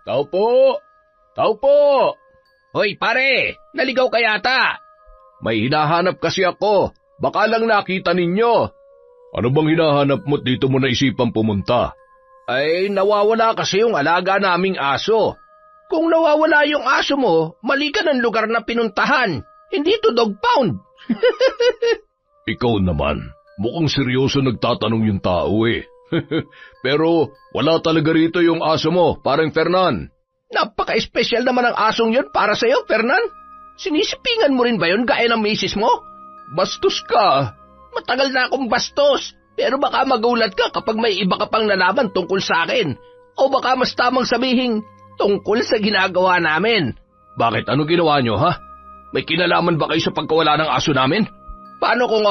Tao po! Tao po! Hoy pare, naligaw ka yata. May hinahanap kasi ako. Baka lang nakita ninyo. Ano bang hinahanap mo't dito mo naisipang pumunta? Ay, nawawala kasi yung alaga naming aso. Kung nawawala yung aso mo, mali ka ng lugar na pinuntahan. Hindi to dog pound. Ikaw naman, mukhang seryoso nagtatanong yung tao eh. Pero wala talaga rito yung aso mo, parang Fernan. Napaka-espesyal naman ang asong yun para sa'yo, Fernan. Sinisipingan mo rin ba yun gaya ng misis mo? Bastos ka. Matagal na akong bastos, pero baka magulat ka kapag may iba ka pang nalaman tungkol sa akin. O baka mas tamang sabihin tungkol sa ginagawa namin. Bakit? Ano ginawa nyo, ha? May kinalaman ba kayo sa pagkawala ng aso namin? Paano kung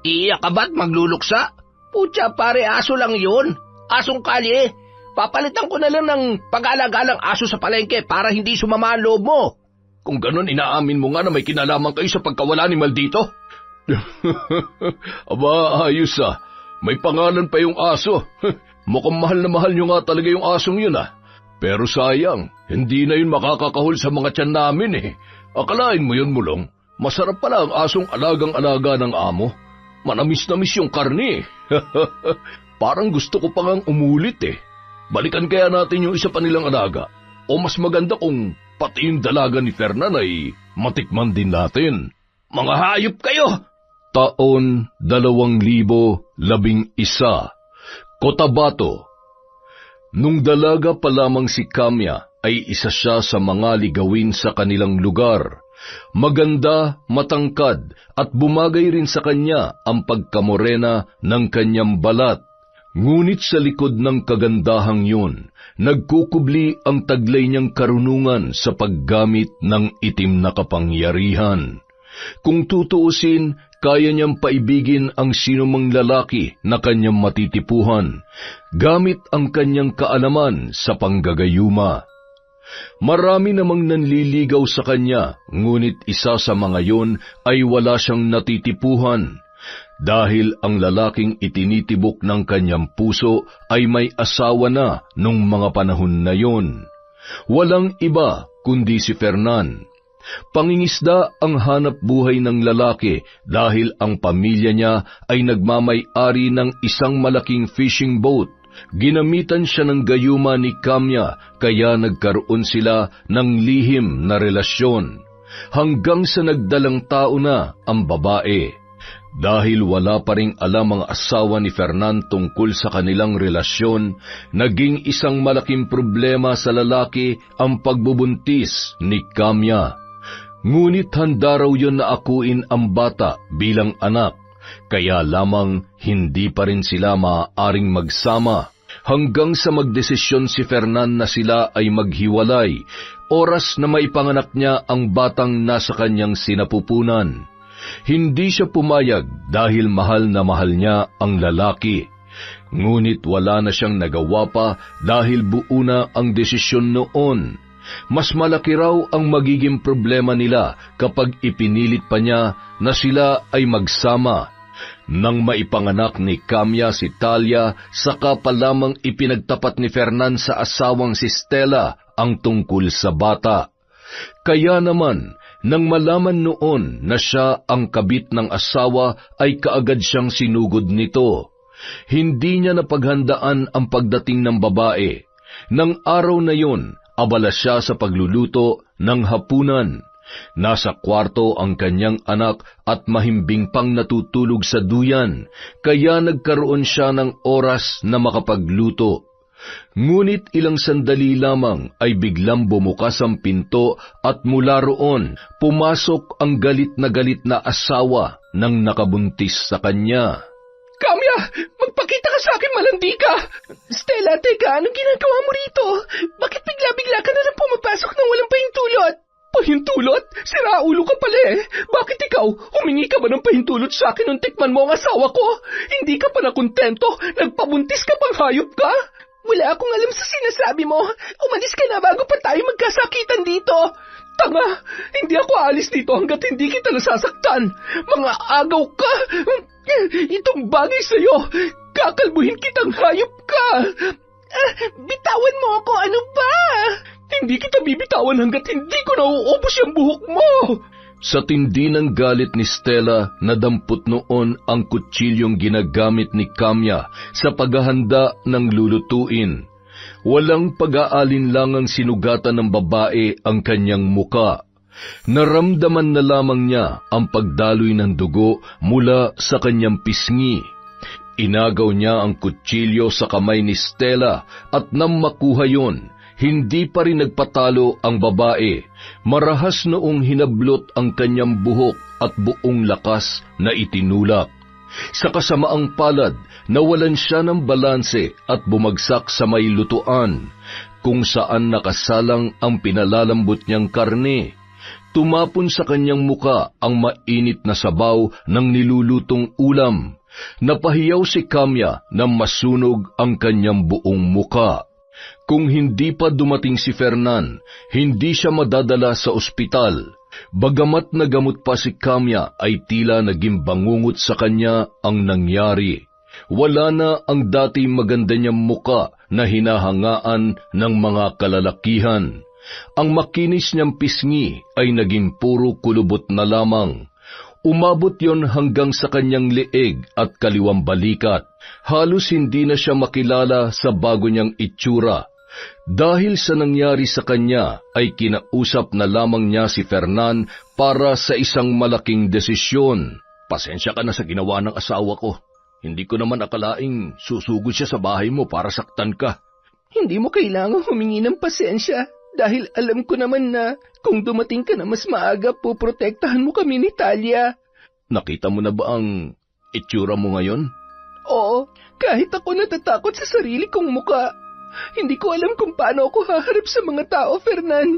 iiyak ka ba't magluluksa? Putya pare, aso lang yun. Asong kalye. Papalitan ko na lang ng pag-aalaga ng aso sa palengke para hindi sumama ang loob mo. Kung ganun, inaamin mo nga na may kinalaman kayo sa pagkawala ni Maldito? Aba, ayos ah. May pangalan pa yung aso. Mukhang mahal na mahal nyo nga talaga yung asong yun ah. Pero sayang, hindi na yun makakakahol sa mga tiyan namin eh. Akalain mo yun, Mulong. Masarap pala ang asong alagang-alaga ng amo. Manamis-namis yung karne. Parang gusto ko pang umulit eh. Balikan kaya natin yung isa pa nilang alaga. O mas maganda kung pati yung dalaga ni Fernan ay matikman din natin. Mga hayop kayo! Taon 2011, Cotabato. Nung dalaga pa lamang si Kamya ay isa siya sa mga ligawin sa kanilang lugar. Maganda, matangkad at bumagay rin sa kanya ang pagkamorena ng kanyang balat. Ngunit sa likod ng kagandahang yun, nagkukubli ang taglay niyang karunungan sa paggamit ng itim na kapangyarihan. Kung tutuusin, kaya niyang paibigin ang sinumang lalaki na kanyang matitipuhan, gamit ang kanyang kaalaman sa panggagayuma. Marami namang nanliligaw sa kanya, ngunit isa sa mga yon ay wala siyang natitipuhan, dahil ang lalaking itinitibok ng kanyang puso ay may asawa na nung mga panahon na yon. Walang iba kundi si Fernan. Pangingisda ang hanap buhay ng lalaki dahil ang pamilya niya ay nagmamay-ari ng isang malaking fishing boat. Ginamitan siya ng gayuma ni Kamya kaya nagkaroon sila ng lihim na relasyon. Hanggang sa nagdalang tao na ang babae. Dahil wala pa ring alam ang asawa ni Fernan tungkol sa kanilang relasyon, naging isang malaking problema sa lalaki ang pagbubuntis ni Kamya. Ngunit handa raw yun na akuin ang bata bilang anak, kaya lamang hindi pa rin sila maaaring magsama hanggang sa magdesisyon si Fernan na sila ay maghiwalay, oras na maipanganak niya ang batang nasa kanyang sinapupunan. Hindi siya pumayag dahil mahal na mahal niya ang lalaki. Ngunit wala na siyang nagawa pa dahil buo na ang desisyon noon. Mas malaki raw ang magiging problema nila kapag ipinilit pa niya na sila ay magsama. Nang maipanganak ni Kamya si Talia, saka pa lamang ipinagtapat ni Fernan sa asawang si Stella ang tungkol sa bata. Kaya naman, nang malaman noon na siya ang kabit ng asawa, ay kaagad siyang sinugod nito. Hindi niya napaghandaan ang pagdating ng babae. Nang araw na yun, abala siya sa pagluluto ng hapunan. Nasa kwarto ang kanyang anak at mahimbing pang natutulog sa duyan, kaya nagkaroon siya ng oras na makapagluto. Ngunit ilang sandali lamang ay biglang bumukas ang pinto at mula roon pumasok ang galit na asawa ng nakabuntis sa kanya. Kamya, magpakita ka sa akin, malandi ka! Stella, teka, anong ginagawa mo rito? Bakit bigla-bigla ka na lang pumapasok nang walang pahintulot? Pahintulot? Siraulo ka pala eh. Bakit ikaw? Humingi ka ba ng pahintulot sa akin nung tikman mo ang asawa ko? Hindi ka pa nakontento? Nagpabuntis ka pang hayop ka? Wala akong alam sa sinasabi mo. Umalis ka na bago pa tayo magkasakitan dito. Tanga, hindi ako aalis dito hanggat hindi kita nasasaktan. Mga agaw ka. Itong bagay sa'yo. Kakalbuhin kitang hayop ka. Bitawan mo ako, ano ba? Hindi kita bibitawan hanggat hindi ko nauubos yung buhok mo! Sa tindi ng galit ni Stella, nadampot noon ang kutsilyong ginagamit ni Kamya sa paghahanda ng lulutuin. Walang pag-aalinlangang sinugatan ng babae ang kanyang muka. Naramdaman na lamang niya ang pagdaloy ng dugo mula sa kanyang pisngi. Inagaw niya ang kutsilyo sa kamay ni Stella at nang makuha yon, hindi pa rin nagpatalo ang babae. Marahas noong hinablot ang kanyang buhok at buong lakas na itinulak. Sa kasamaang palad, nawalan siya ng balanse at bumagsak sa may lutuan, kung saan nakasalang ang pinalalambot niyang karne. Tumapon sa kanyang muka ang mainit na sabaw ng nilulutong ulam. Napahiyaw si Kamya na masunog ang kanyang buong muka. Kung hindi pa dumating si Fernan, hindi siya madadala sa ospital. Bagamat nagamot pa si Kamya ay tila naging bangungot sa kanya ang nangyari. Wala na ang dati maganda niyang muka na hinahangaan ng mga kalalakihan. Ang makinis niyang pisngi ay naging puro kulubot na lamang. Umabot yon hanggang sa kanyang leeg at kaliwang balikat. Halos hindi na siya makilala sa bago niyang itsura. Dahil sa nangyari sa kanya, ay kinausap na lamang niya si Fernan para sa isang malaking desisyon. Pasensya ka na sa ginawa ng asawa ko. Hindi ko naman akalaing susugod siya sa bahay mo para saktan ka. Hindi mo kailangang humingi ng pasensya dahil alam ko naman na kung dumating ka na mas maaga, poprotektahan mo kami ni Talia. Nakita mo na ba ang itsura mo ngayon? Oo, kahit ako natatakot sa sarili kong muka. Hindi ko alam kung paano ako haharap sa mga tao, Fernan.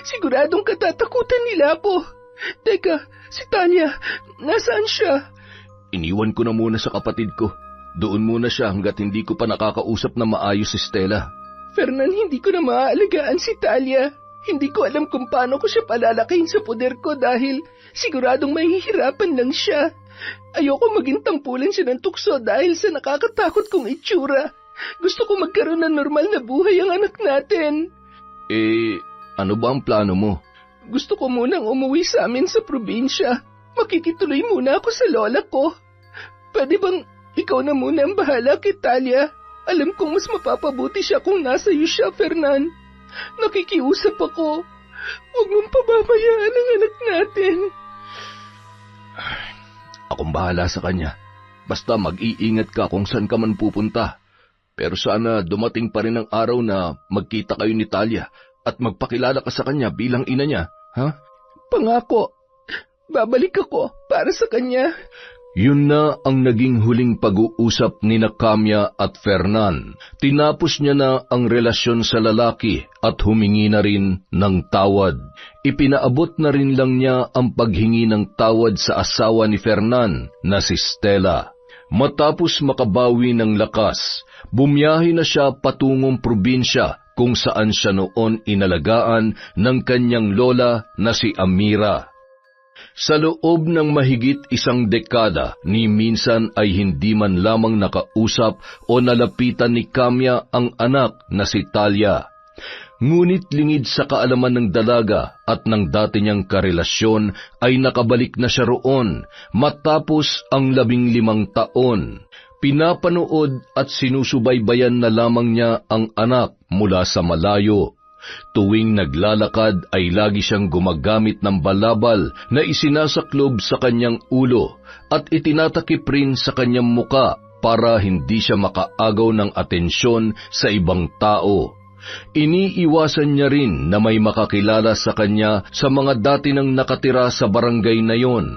Siguradong katatakutan nila ako. Teka, si Talia, nasaan siya? Iniwan ko na muna sa kapatid ko. Doon muna siya hanggat hindi ko pa nakakausap na maayos si Stella. Fernan, hindi ko na maaalagaan si Talia. Hindi ko alam kung paano ko siya palalakayin sa poder ko dahil siguradong mahihirapan lang siya. Ayoko maging tampulan siya ng tukso dahil sa nakakatakot kong itsura. Gusto ko magkaroon ng normal na buhay ang anak natin. Ano ba ang plano mo? Gusto ko munang umuwi sa amin sa probinsya. Makikituloy muna ako sa lola ko. Pwede bang ikaw na muna ang bahala kay Talia? Alam kong mas mapapabuti siya kung nasa iyo siya, Fernan. Nakikiusap ako. Huwag mong pababayaan ang anak natin. Akong bahala sa kanya. Basta mag-iingat ka kung saan ka man pupunta. Pero sana dumating pa rin ang araw na magkita kayo ni Talia at magpakilala ka sa kanya bilang ina niya, ha? Pangako, babalik ako para sa kanya. Yun na ang naging huling pag-uusap ni Kamya at Fernan. Tinapos niya na ang relasyon sa lalaki at humingi na rin ng tawad. Ipinaabot na rin lang niya ang paghingi ng tawad sa asawa ni Fernan na si Stella. Matapos makabawi ng lakas, bumiyahe na siya patungong probinsya kung saan siya noon inalagaan ng kanyang lola na si Amira. Sa loob ng mahigit 1 dekada, ni minsan ay hindi man lamang nakausap o nalapitan ni Kamya ang anak na si Talia. Ngunit lingid sa kaalaman ng dalaga at ng dati niyang karelasyon ay nakabalik na siya roon matapos ang 15 taon. Pinapanood at sinusubaybayan na lamang niya ang anak mula sa malayo. Tuwing naglalakad ay lagi siyang gumagamit ng balabal na isinasaklob sa kanyang ulo at itinatakip rin sa kanyang muka para hindi siya makaagaw ng atensyon sa ibang tao. Iniiwasan niya rin na may makakilala sa kanya sa mga dati nang nakatira sa barangay na yon.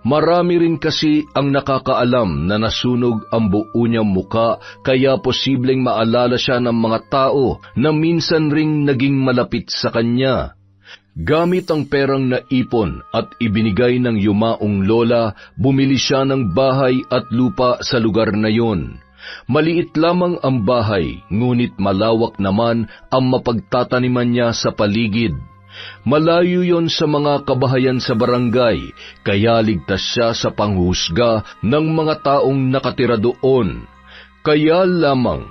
Marami rin kasi ang nakakaalam na nasunog ang buo niyang muka kaya posibleng maalala siya ng mga tao na minsan ring naging malapit sa kanya. Gamit ang perang naipon at ibinigay ng yumaong lola, bumili siya ng bahay at lupa sa lugar na yon. Maliit lamang ang bahay, ngunit malawak naman ang mapagtataniman niya sa paligid. Malayo yon sa mga kabahayan sa barangay, kaya ligtas siya sa panghusga ng mga taong nakatira doon. Kaya lamang,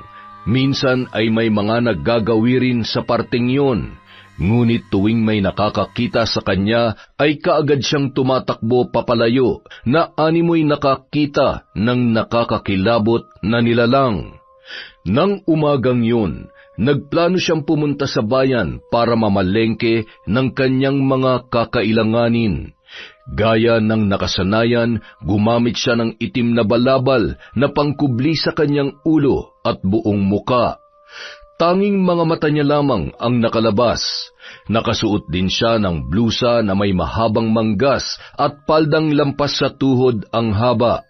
Minsan ay may mga naggagawi rin sa parteng yun, ngunit tuwing may nakakakita sa kanya ay kaagad siyang tumatakbo papalayo na animoy nakakita ng nakakakilabot na nilalang. Nang umagang yun, nagplano siyang pumunta sa bayan para mamalengke ng kanyang mga kakailanganin. Gaya ng nakasanayan, gumamit siya ng itim na balabal na pangkubli sa kanyang ulo at buong muka. Tanging mga mata niya lamang ang nakalabas. Nakasuot din siya ng blusa na may mahabang manggas at paldang lampas sa tuhod ang haba.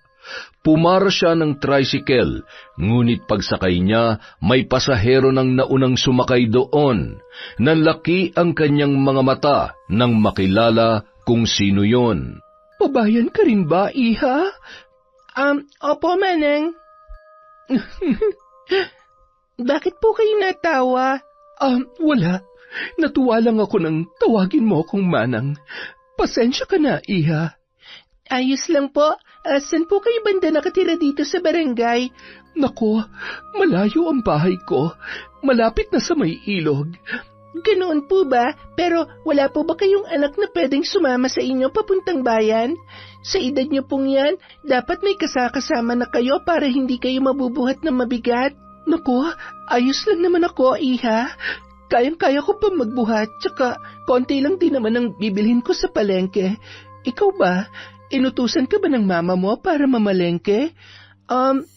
Pumara siya ng tricycle, ngunit pagsakay niya, may pasahero ng naunang sumakay doon. Nanlaki ang kanyang mga mata nang makilala kung sino yon. Pabayan ka rin ba, iha? Opo, Manang. Bakit po kayo natawa? Wala. Natuwa lang ako nang tawagin mo akong Manang. Pasensya ka na, iha. Ayos lang po. Saan po kayo banda nakatira dito sa barangay? Nako, malayo ang bahay ko. Malapit na sa may ilog. Ganoon po ba? Pero wala po ba kayong anak na pwedeng sumama sa inyo papuntang bayan? Sa edad niyo pong yan, dapat may kasakasama na kayo para hindi kayo mabubuhat ng mabigat. Naku, ayos lang naman ako, iha. Kayang-kaya ko pa magbuhat, tsaka konti lang din naman ang bibilhin ko sa palengke. Ikaw ba? Inutusan ka ba ng mama mo para mamalengke?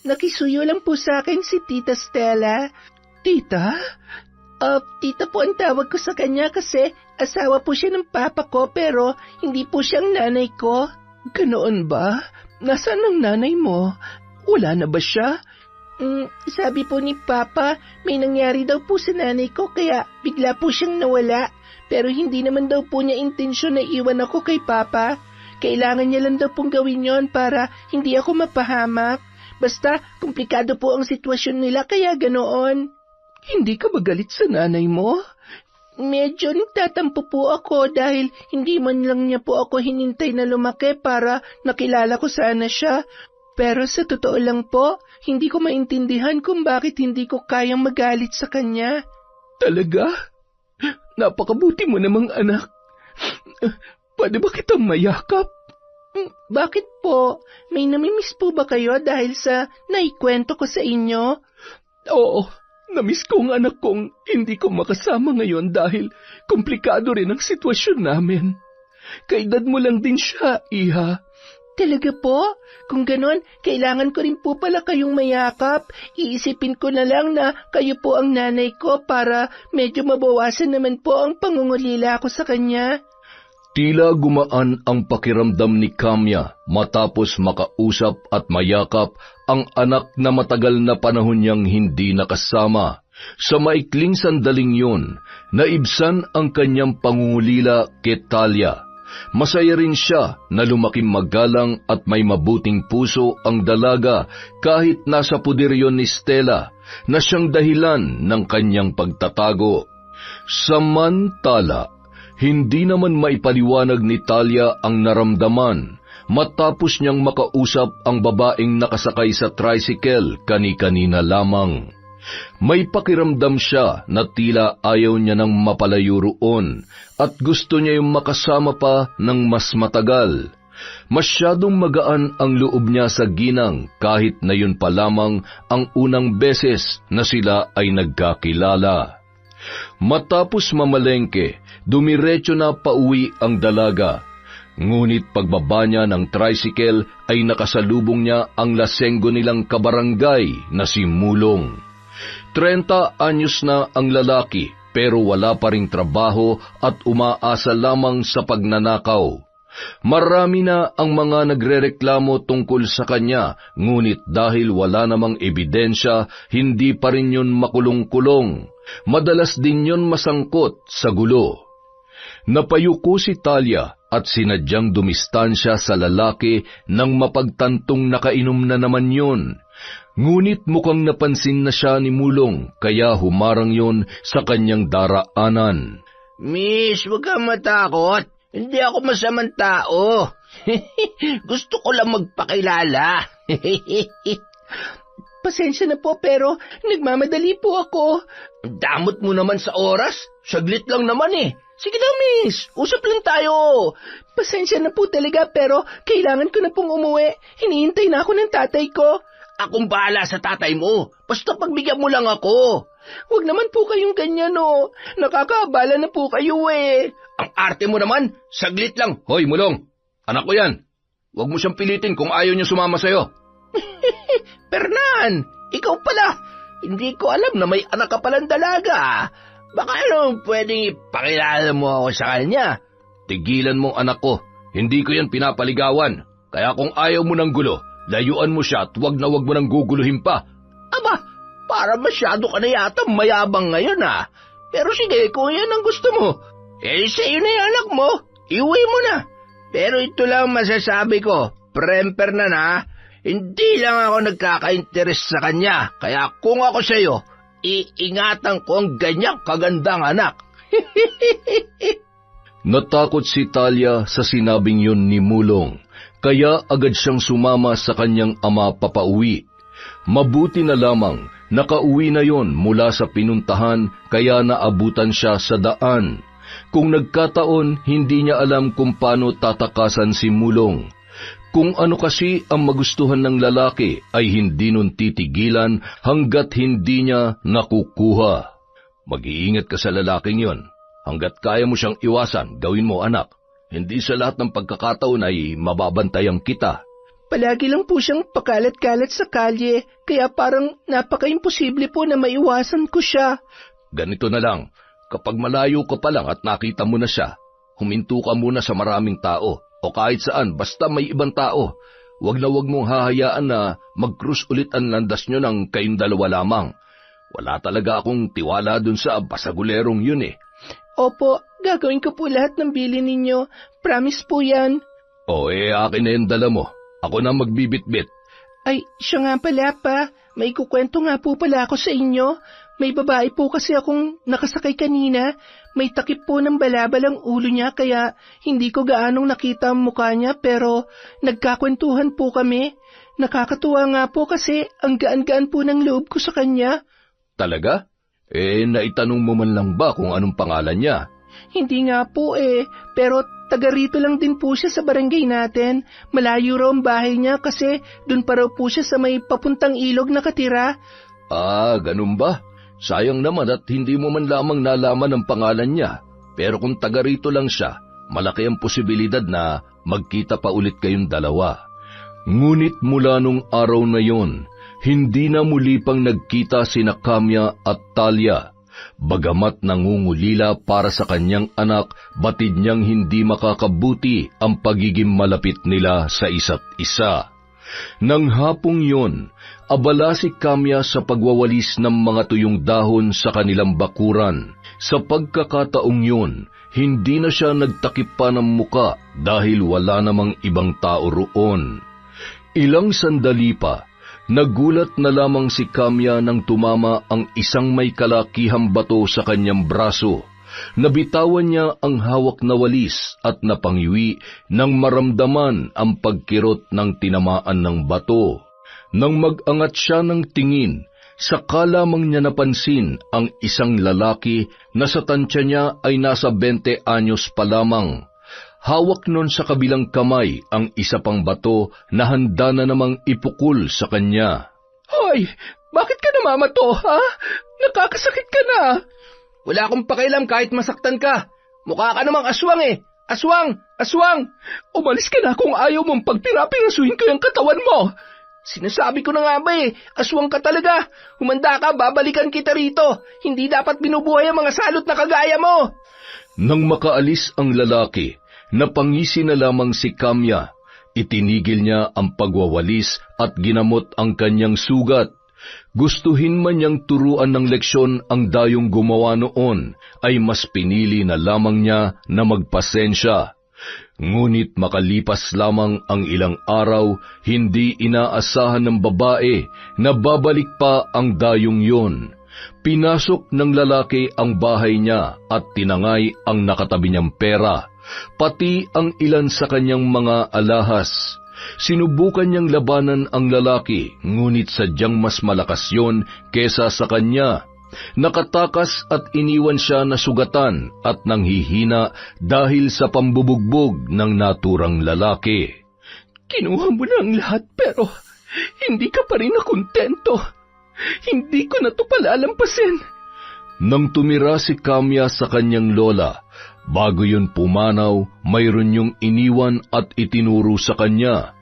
Nakisuyo lang po sa akin si Tita Stella. Tita? Tita po ang tawag ko sa kanya kasi asawa po siya ng papa ko pero hindi po siyang nanay ko. Ganoon ba? Nasaan ang nanay mo? Wala na ba siya? Sabi po ni Papa, may nangyari daw po sa nanay ko kaya bigla po siyang nawala. Pero hindi naman daw po niya intensyon na iwan ako kay Papa. Kailangan niya lang daw pong gawin yon para hindi ako mapahamak. Basta, komplikado po ang sitwasyon nila kaya ganoon. Hindi ka ba galit sa nanay mo? Medyo nagtatampo po ako dahil hindi man lang niya po ako hinintay na lumaki para nakilala ko sana siya. Pero sa totoo lang po, hindi ko maintindihan kung bakit hindi ko kayang magalit sa kanya. Talaga? Napakabuti mo namang anak. Pwede ba kitang mayakap? Bakit po? May namimiss po ba kayo dahil sa naikwento ko sa inyo? Oo, namiss ko ang anak kong hindi ko makasama ngayon dahil komplikado rin ang sitwasyon namin. Kaedad mo lang din siya, iha. Talaga po? Kung ganon, kailangan ko rin po pala kayong mayakap. Iisipin ko na lang na kayo po ang nanay ko para medyo mabawasan naman po ang pangungulila ko sa kanya. Tila gumaan ang pakiramdam ni Kamya matapos makausap at mayakap ang anak na matagal na panahon niyang hindi nakasama. Sa maikling sandaling yun, naibsan ang kanyang pangungulila kay Talia. Masaya rin siya na lumaking magalang at may mabuting puso ang dalaga kahit nasa puder yon ni Stella na siyang dahilan ng kanyang pagtatago. Samantala, hindi naman maipaliwanag ni Talia ang naramdaman matapos niyang makausap ang babaeng nakasakay sa tricycle kani-kanina lamang. May pakiramdam siya na tila ayaw niya nang mapalayo roon at gusto niya yung makasama pa ng mas matagal. Masyadong magaan ang loob niya sa ginang kahit na yun pa lamang ang unang beses na sila ay nagkakilala. Matapos mamalengke, dumiretso na pauwi ang dalaga. Ngunit pagbaba niya ng tricycle ay nakasalubong niya ang lasenggo nilang kabarangay na si Mulong. 30 anyos na ang lalaki pero wala pa ring trabaho at umaasa lamang sa pagnanakaw. Marami na ang mga nagrereklamo tungkol sa kanya, ngunit dahil wala namang ebidensya, hindi pa rin yun makulong-kulong. Madalas din yun masangkot sa gulo. Napayuko si Talia at sinadyang dumistansya sa lalaki nang mapagtantong nakainom na naman yun. Ngunit mukhang napansin na siya ni Mulong, kaya humarang yon sa kanyang daraanan. Miss, huwag kang matakot. Hindi ako masamang tao. Gusto ko lang magpakilala. Pasensya na po pero nagmamadali po ako. Damot mo naman sa oras. Saglit lang naman eh. Sige na, miss. Usap lang tayo. Pasensya na po talaga pero kailangan ko na pong umuwi. Hinihintay na ako ng tatay ko. Akong bahala sa tatay mo. Basta pagbigyan mo lang ako. Huwag naman po kayong ganyan, oh. Nakakaabala na po kayo eh. Ang arte mo naman, saglit lang. Hoy, Mulong! Anak ko yan! Huwag mo siyang pilitin kung ayaw niya sumama sa'yo. Fernan, ikaw pala. Hindi ko alam na may anak ka palang dalaga. Baka pwedeng ipakilala mo ako sa kanya. Tigilan mong anak ko. Hindi ko yan pinapaligawan. Kaya kung ayaw mo ng gulo, layuan mo siya at wag na wag mo nang guguluhin pa. Aba, para masyado ka na yata mayabang ngayon ah. Pero sige, kung yan ang gusto mo, sa'yo na yung anak mo, iuwi mo na. Pero ito lang masasabi ko, Premper na, hindi lang ako nagkaka-interes sa kanya. Kaya kung ako sa'yo, iingatan ko ang ganyang kagandang anak. Natakot si Talia sa sinabing yun ni Mulong, kaya agad siyang sumama sa kanyang ama papauwi. Mabuti na lamang, nakauwi na yon mula sa pinuntahan kaya naabutan siya sa daan. Kung nagkataon, hindi niya alam kung paano tatakasan si Mulong. Kung ano kasi ang magustuhan ng lalaki ay hindi nun titigilan hanggat hindi niya nakukuha. Mag-iingat ka sa lalaking yon. Hanggat kaya mo siyang iwasan, gawin mo anak. Hindi sa lahat ng pagkakataon ay mababantayan kita. Palagi lang po siyang pakalat-kalat sa kalye, kaya parang napaka-imposible po na maiwasan ko siya. Ganito na lang, kapag malayo ka pa lang at nakita mo na siya, huminto ka muna sa maraming tao o kahit saan basta may ibang tao. Wag na wag mong hahayaan na mag-cruise ulit ang landas nyo ng kayong dalawa lamang. Wala talaga akong tiwala dun sa basagulerong yun eh. Opo, gagawin ko po lahat ng bilin ninyo. Promise po yan. Akin na yung dala mo. Ako na magbibitbit. Ay, siya nga pala pa. May kukwento nga po pala ako sa inyo. May babae po kasi akong nakasakay kanina. May takip po ng balabal ang ulo niya kaya hindi ko gaanong nakita ang mukha niya pero nagkakwentuhan po kami. Nakakatuwa nga po kasi ang gaan-gaan po ng loob ko sa kanya. Talaga? Naitanong mo man lang ba kung anong pangalan niya? Hindi nga po pero taga rito lang din po siya sa barangay natin. Malayo raw ang bahay niya kasi dun pa raw po siya sa may papuntang ilog nakatira. Ganun ba? Sayang naman at hindi mo man lamang nalaman ang pangalan niya. Pero kung taga rito lang siya, malaki ang posibilidad na magkita pa ulit kayong dalawa. Ngunit mula nung araw na yon, hindi na muli pang nagkita sina Kamya at Talia. Bagamat nangungulila para sa kanyang anak, batid niyang hindi makakabuti ang pagiging malapit nila sa isa't isa. Nang hapong yon, abala si Kamya sa pagwawalis ng mga tuyong dahon sa kanilang bakuran. Sa pagkakataong yon, hindi na siya nagtakip pa ng muka dahil wala namang ibang tao roon. Ilang sandali pa, nagulat na lamang si Kamya nang tumama ang isang may kalakihang bato sa kanyang braso. Nabitawan niya ang hawak na walis at napangiwi nang maramdaman ang pagkirot ng tinamaan ng bato. Nang mag-angat siya ng tingin, saka lamang niya napansin ang isang lalaki na sa tansya niya ay nasa 20 anyos pa lamang. Hawak nun sa kabilang kamay ang isa pang bato na handa na namang ipukul sa kanya. Hoy, bakit ka namamato, ha? Nakakasakit ka na. Wala akong pakialam kahit masaktan ka. Mukha ka namang aswang eh. Aswang! Aswang! Umalis ka na kung ayaw mong pagpirapirasuhin ko yung katawan mo. Sinasabi ko na nga ba aswang ka talaga. Humanda ka, babalikan kita rito. Hindi dapat binubuhay ang mga salot na kagaya mo. Nang makaalis ang lalaki, napangisi na lamang si Kamya. Itinigil niya ang pagwawalis at ginamot ang kanyang sugat. Gustuhin man niyang turuan ng leksyon ang dayong gumawa noon, ay mas pinili na lamang niya na magpasensya. Ngunit makalipas lamang ang ilang araw, hindi inaasahan ng babae na babalik pa ang dayong yon. Pinasok ng lalaki ang bahay niya at tinangay ang nakatabi niyang pera, pati ang ilan sa kanyang mga alahas. Sinubukan niyang labanan ang lalaki, ngunit sadyang mas malakas yon kesa sa kanya. Nakatakas at iniwan siya na sugatan at nanghihina dahil sa pambubugbog ng naturang lalaki. Kinuha mo na ang lahat pero hindi ka pa rin nakontento. Hindi ko na to palalampasin. Nang tumira si Kamya sa kanyang lola, bago yun pumanaw, mayroon yung iniwan at itinuro sa kanya.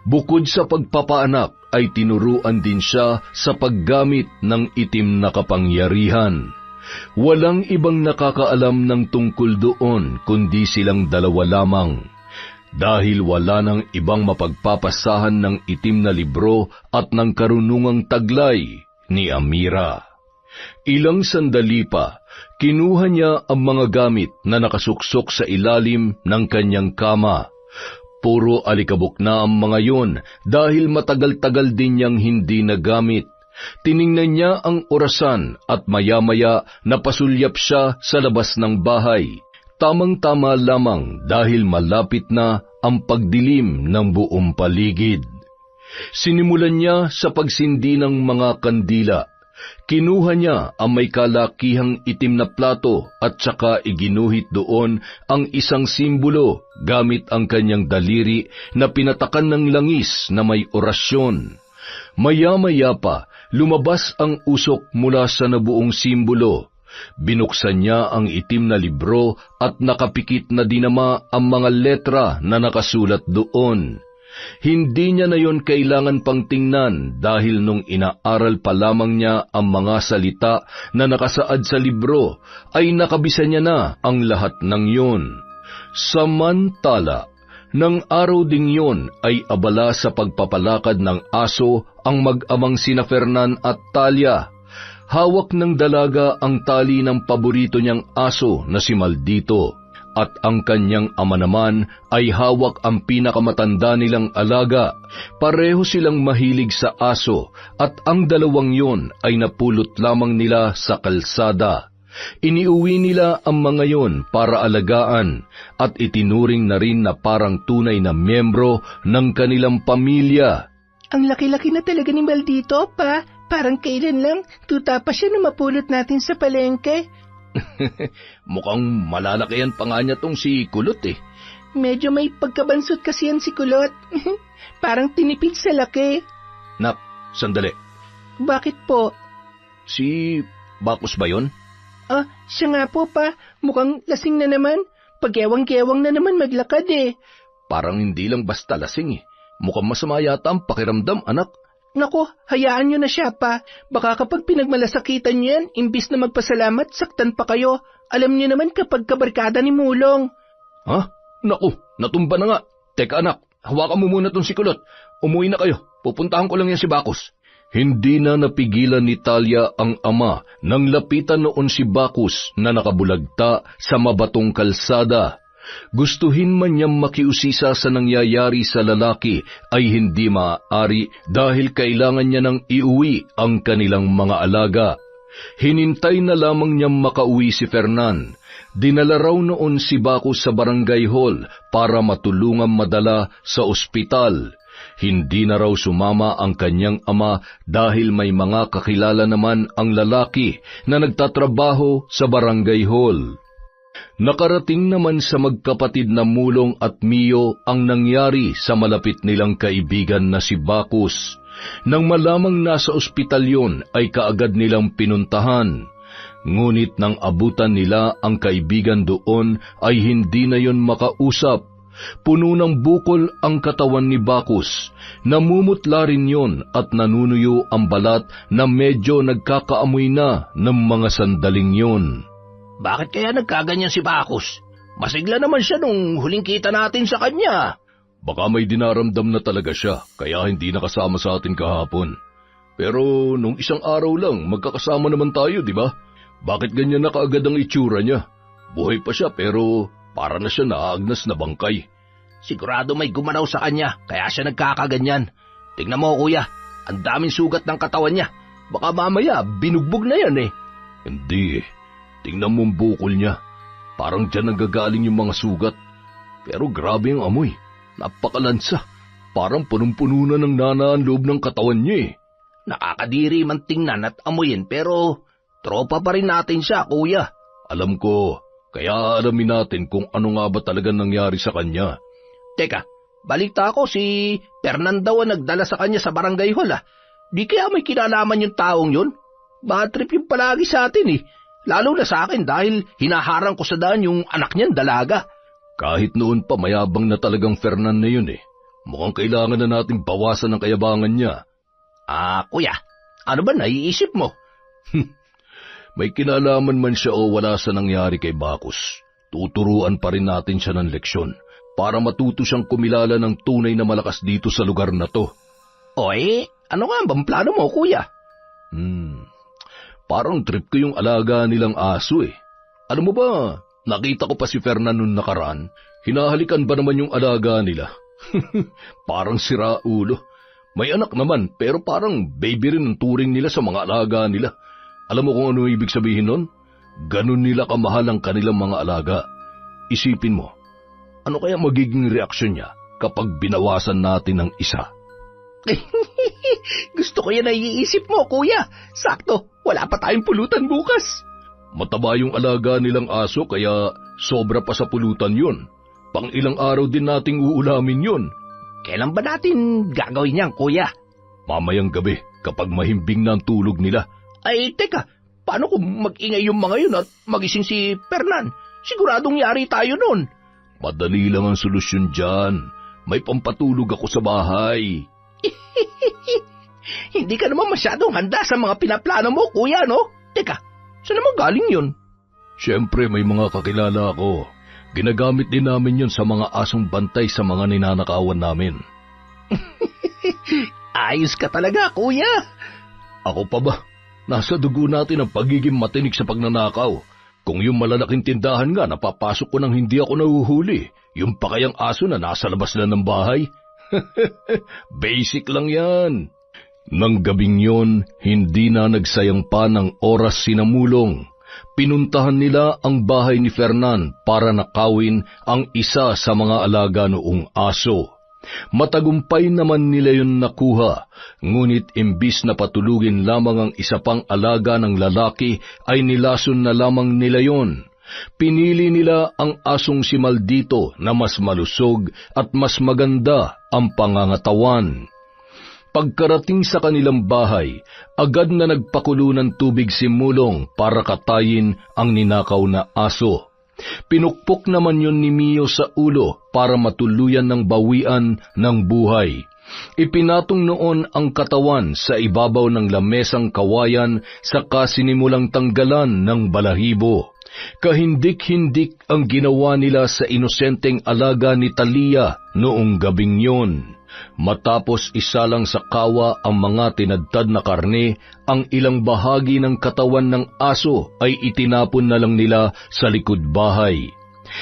Bukod sa pagpapaanak, ay tinuruan din siya sa paggamit ng itim na kapangyarihan. Walang ibang nakakaalam ng tungkol doon kundi silang dalawa lamang. Dahil wala nang ibang mapagpapasahan ng itim na libro at ng karunungang taglay ni Amira. Ilang sandali pa, kinuha niya ang mga gamit na nakasuksok sa ilalim ng kanyang kama. Puro alikabok na ang mga yon dahil matagal-tagal din niyang hindi nagamit. Tiningnan niya ang orasan at maya-maya napasulyap siya sa labas ng bahay. Tamang-tama lamang dahil malapit na ang pagdilim ng buong paligid. Sinimulan niya sa pagsindi ng mga kandila. Kinuha niya ang may kalakihang itim na plato at saka iginuhit doon ang isang simbolo gamit ang kanyang daliri na pinatakan ng langis na may orasyon. Maya-maya pa, lumabas ang usok mula sa nabuong simbolo. Binuksan niya ang itim na libro at nakapikit na dinama ang mga letra na nakasulat doon. Hindi niya na yon kailangan pang tingnan dahil nung inaaral pa lamang niya ang mga salita na nakasaad sa libro, ay nakabisa niya na ang lahat ng yon. Samantala, nang araw ding yon ay abala sa pagpapalakad ng aso ang mag-amang sina Fernan at Talia. Hawak ng dalaga ang tali ng paborito niyang aso na si Maldito. At ang kanyang ama naman ay hawak ang pinakamatanda nilang alaga. Pareho silang mahilig sa aso at ang dalawang yon ay napulot lamang nila sa kalsada. Iniuwi nila ang mga yon para alagaan at itinuring na rin na parang tunay na miyembro ng kanilang pamilya. Ang laki-laki na talaga ni Maldito, pa. Parang kailan lang, tuta pa siya na mapulot natin sa palengke. Mukhang malalakihan pa nga niya tong si Kulot eh. Medyo may pagkabansot kasi yan si Kulot. Parang tinipid sa laki. Nak, sandali. Bakit po? Si Bacchus ba yun? Ah, siya nga po, pa. Mukhang lasing na naman. Pagyawang-gewang na naman maglakad eh. Parang hindi lang basta lasing eh. Mukhang masama yata ang pakiramdam, anak. Nako, hayaan nyo na siya, pa. Baka kapag pinagmalasakitan nyo yan, imbis na magpasalamat, saktan pa kayo. Alam nyo naman kapag kabarkada ni Mulong. Ha? Naku, natumba na nga. Teka anak, hawakan mo muna tong si Kulot. Umuwi na kayo. Pupuntahan ko lang yan si Bacchus. Hindi na napigilan ni Talia ang ama nang lapitan noon si Bacchus na nakabulagta sa mabatong kalsada. Gustuhin man niyang makiusisa sa nangyayari sa lalaki ay hindi maaari dahil kailangan niya nang iuwi ang kanilang mga alaga. Hinintay na lamang niyang makauwi si Fernan. Dinala raw noon si Bacchus sa barangay hall para matulungang madala sa ospital. Hindi na raw sumama ang kanyang ama dahil may mga kakilala naman ang lalaki na nagtatrabaho sa barangay hall. Nakarating naman sa magkapatid na Mulong at Mio ang nangyari sa malapit nilang kaibigan na si Bacchus. Nang malamang nasa ospital yon ay kaagad nilang pinuntahan. Ngunit nang abutan nila ang kaibigan doon ay hindi na yon makausap. Puno ng bukol ang katawan ni Bacchus. Namumutla rin yon at nanunuyo ang balat na medyo nagkakaamoy na ng mga sandaling yon. Bakit kaya nagkaganyan si Bacchus? Masigla naman siya nung huling kita natin sa kanya. Baka may dinaramdam na talaga siya, kaya hindi nakasama sa atin kahapon. Pero nung isang araw lang, magkakasama naman tayo, di ba? Bakit ganyan na kaagad ang itsura niya? Buhay pa siya pero para na siya naagnas na bangkay. Sigurado may gumanaw sa kanya, kaya siya nagkakaganyan. Tingnan mo, kuya, ang daming sugat ng katawan niya. Baka mamaya, binugbog na yan eh. Hindi eh. Tingnan mo ang bukol niya. Parang dyan nanggagaling yung mga sugat. Pero grabe ang amoy. Napakalansa. Parang punong-puno na ng nana ang loob ng katawan niya eh. Nakakadiri man tingnan at amuyin pero tropa pa rin natin siya, kuya. Alam ko, kaya alamin natin kung ano nga ba talagang nangyari sa kanya. Teka, balita ko si Fernando ang nagdala sa kanya sa barangay hall Di kaya may kinalaman yung taong yun? Bad trip yung palagi sa atin eh. Lalo na sa akin dahil hinaharang ko sa daan yung anak niyan dalaga. Kahit noon pa mayabang na talagang Fernan na yun eh. Mukhang kailangan na nating bawasan ang kayabangan niya. Kuya, ano ba naiisip mo? May kinalaman man siya o wala sa nangyari kay Bacchus. Tuturuan pa rin natin siya ng leksyon para matuto siyang kumilala ng tunay na malakas dito sa lugar na to. Ano nga bang plano mo, kuya? Parang trip ko yung alaga nilang aso eh. Alam mo ba, nakita ko pa si Fernan noong nakaraan. Hinahalikan ba naman yung alaga nila? Parang sira ulo. May anak naman pero parang baby rin ang turing nila sa mga alaga nila. Alam mo kung ano ibig sabihin nun? Ganun nila kamahal ang kanilang mga alaga. Isipin mo, ano kaya magiging reaksyon niya kapag binawasan natin ng isa? Gusto ko yan naiisip mo, kuya. Sakto, wala pa tayong pulutan bukas. Mataba yung alaga nilang aso kaya sobra pa sa pulutan yun. Pang ilang araw din nating uulamin yun. Kailan ba natin gagawin yan, kuya? Mamayang gabi kapag mahimbing na ang tulog nila. Teka, paano kung mag-ingay yung mga yun at magising si Fernan? Siguradong yari tayo nun. Madali lang ang solusyon dyan. May pampatulog ako sa bahay. Hindi ka naman masyadong handa sa mga pinaplano mo, kuya, no? Teka, saan naman galing yun? Siyempre may mga kakilala ako. Ginagamit din namin yun sa mga asong bantay sa mga ninanakawan namin. Ayos ka talaga, kuya. Ako pa ba? Nasa dugo natin ang pagiging matinik sa pagnanakaw. Kung yung malalaking tindahan nga napapasok ko nang hindi ako nahuhuli, yung pa kayang aso na nasa labas na ng bahay? Basic lang yan. Nang gabing yon, hindi na nagsayang pa ng oras sinamulong. Pinuntahan nila ang bahay ni Fernan para nakawin ang isa sa mga alaga noong aso. Matagumpay naman nila yun nakuha, ngunit imbis na patulugin lamang ang isa pang alaga ng lalaki ay nilason na lamang nila yon. Pinili nila ang asong si Maldito na mas malusog at mas maganda ang pangangatawan. Pagkarating sa kanilang bahay, agad na nagpakulo ng tubig si Mulong para katayin ang ninakaw na aso. Pinukpok naman yun ni Mio sa ulo para matuluyan ng bawian ng buhay. Ipinatong noon ang katawan sa ibabaw ng lamesang kawayan saka sinimulang tanggalan ng balahibo. Kahindik-hindik ang ginawa nila sa inosenteng alaga ni Talia noong gabing yon. Matapos isalang sa kawa ang mga tinadtad na karne, ang ilang bahagi ng katawan ng aso ay itinapon na lang nila sa likod bahay.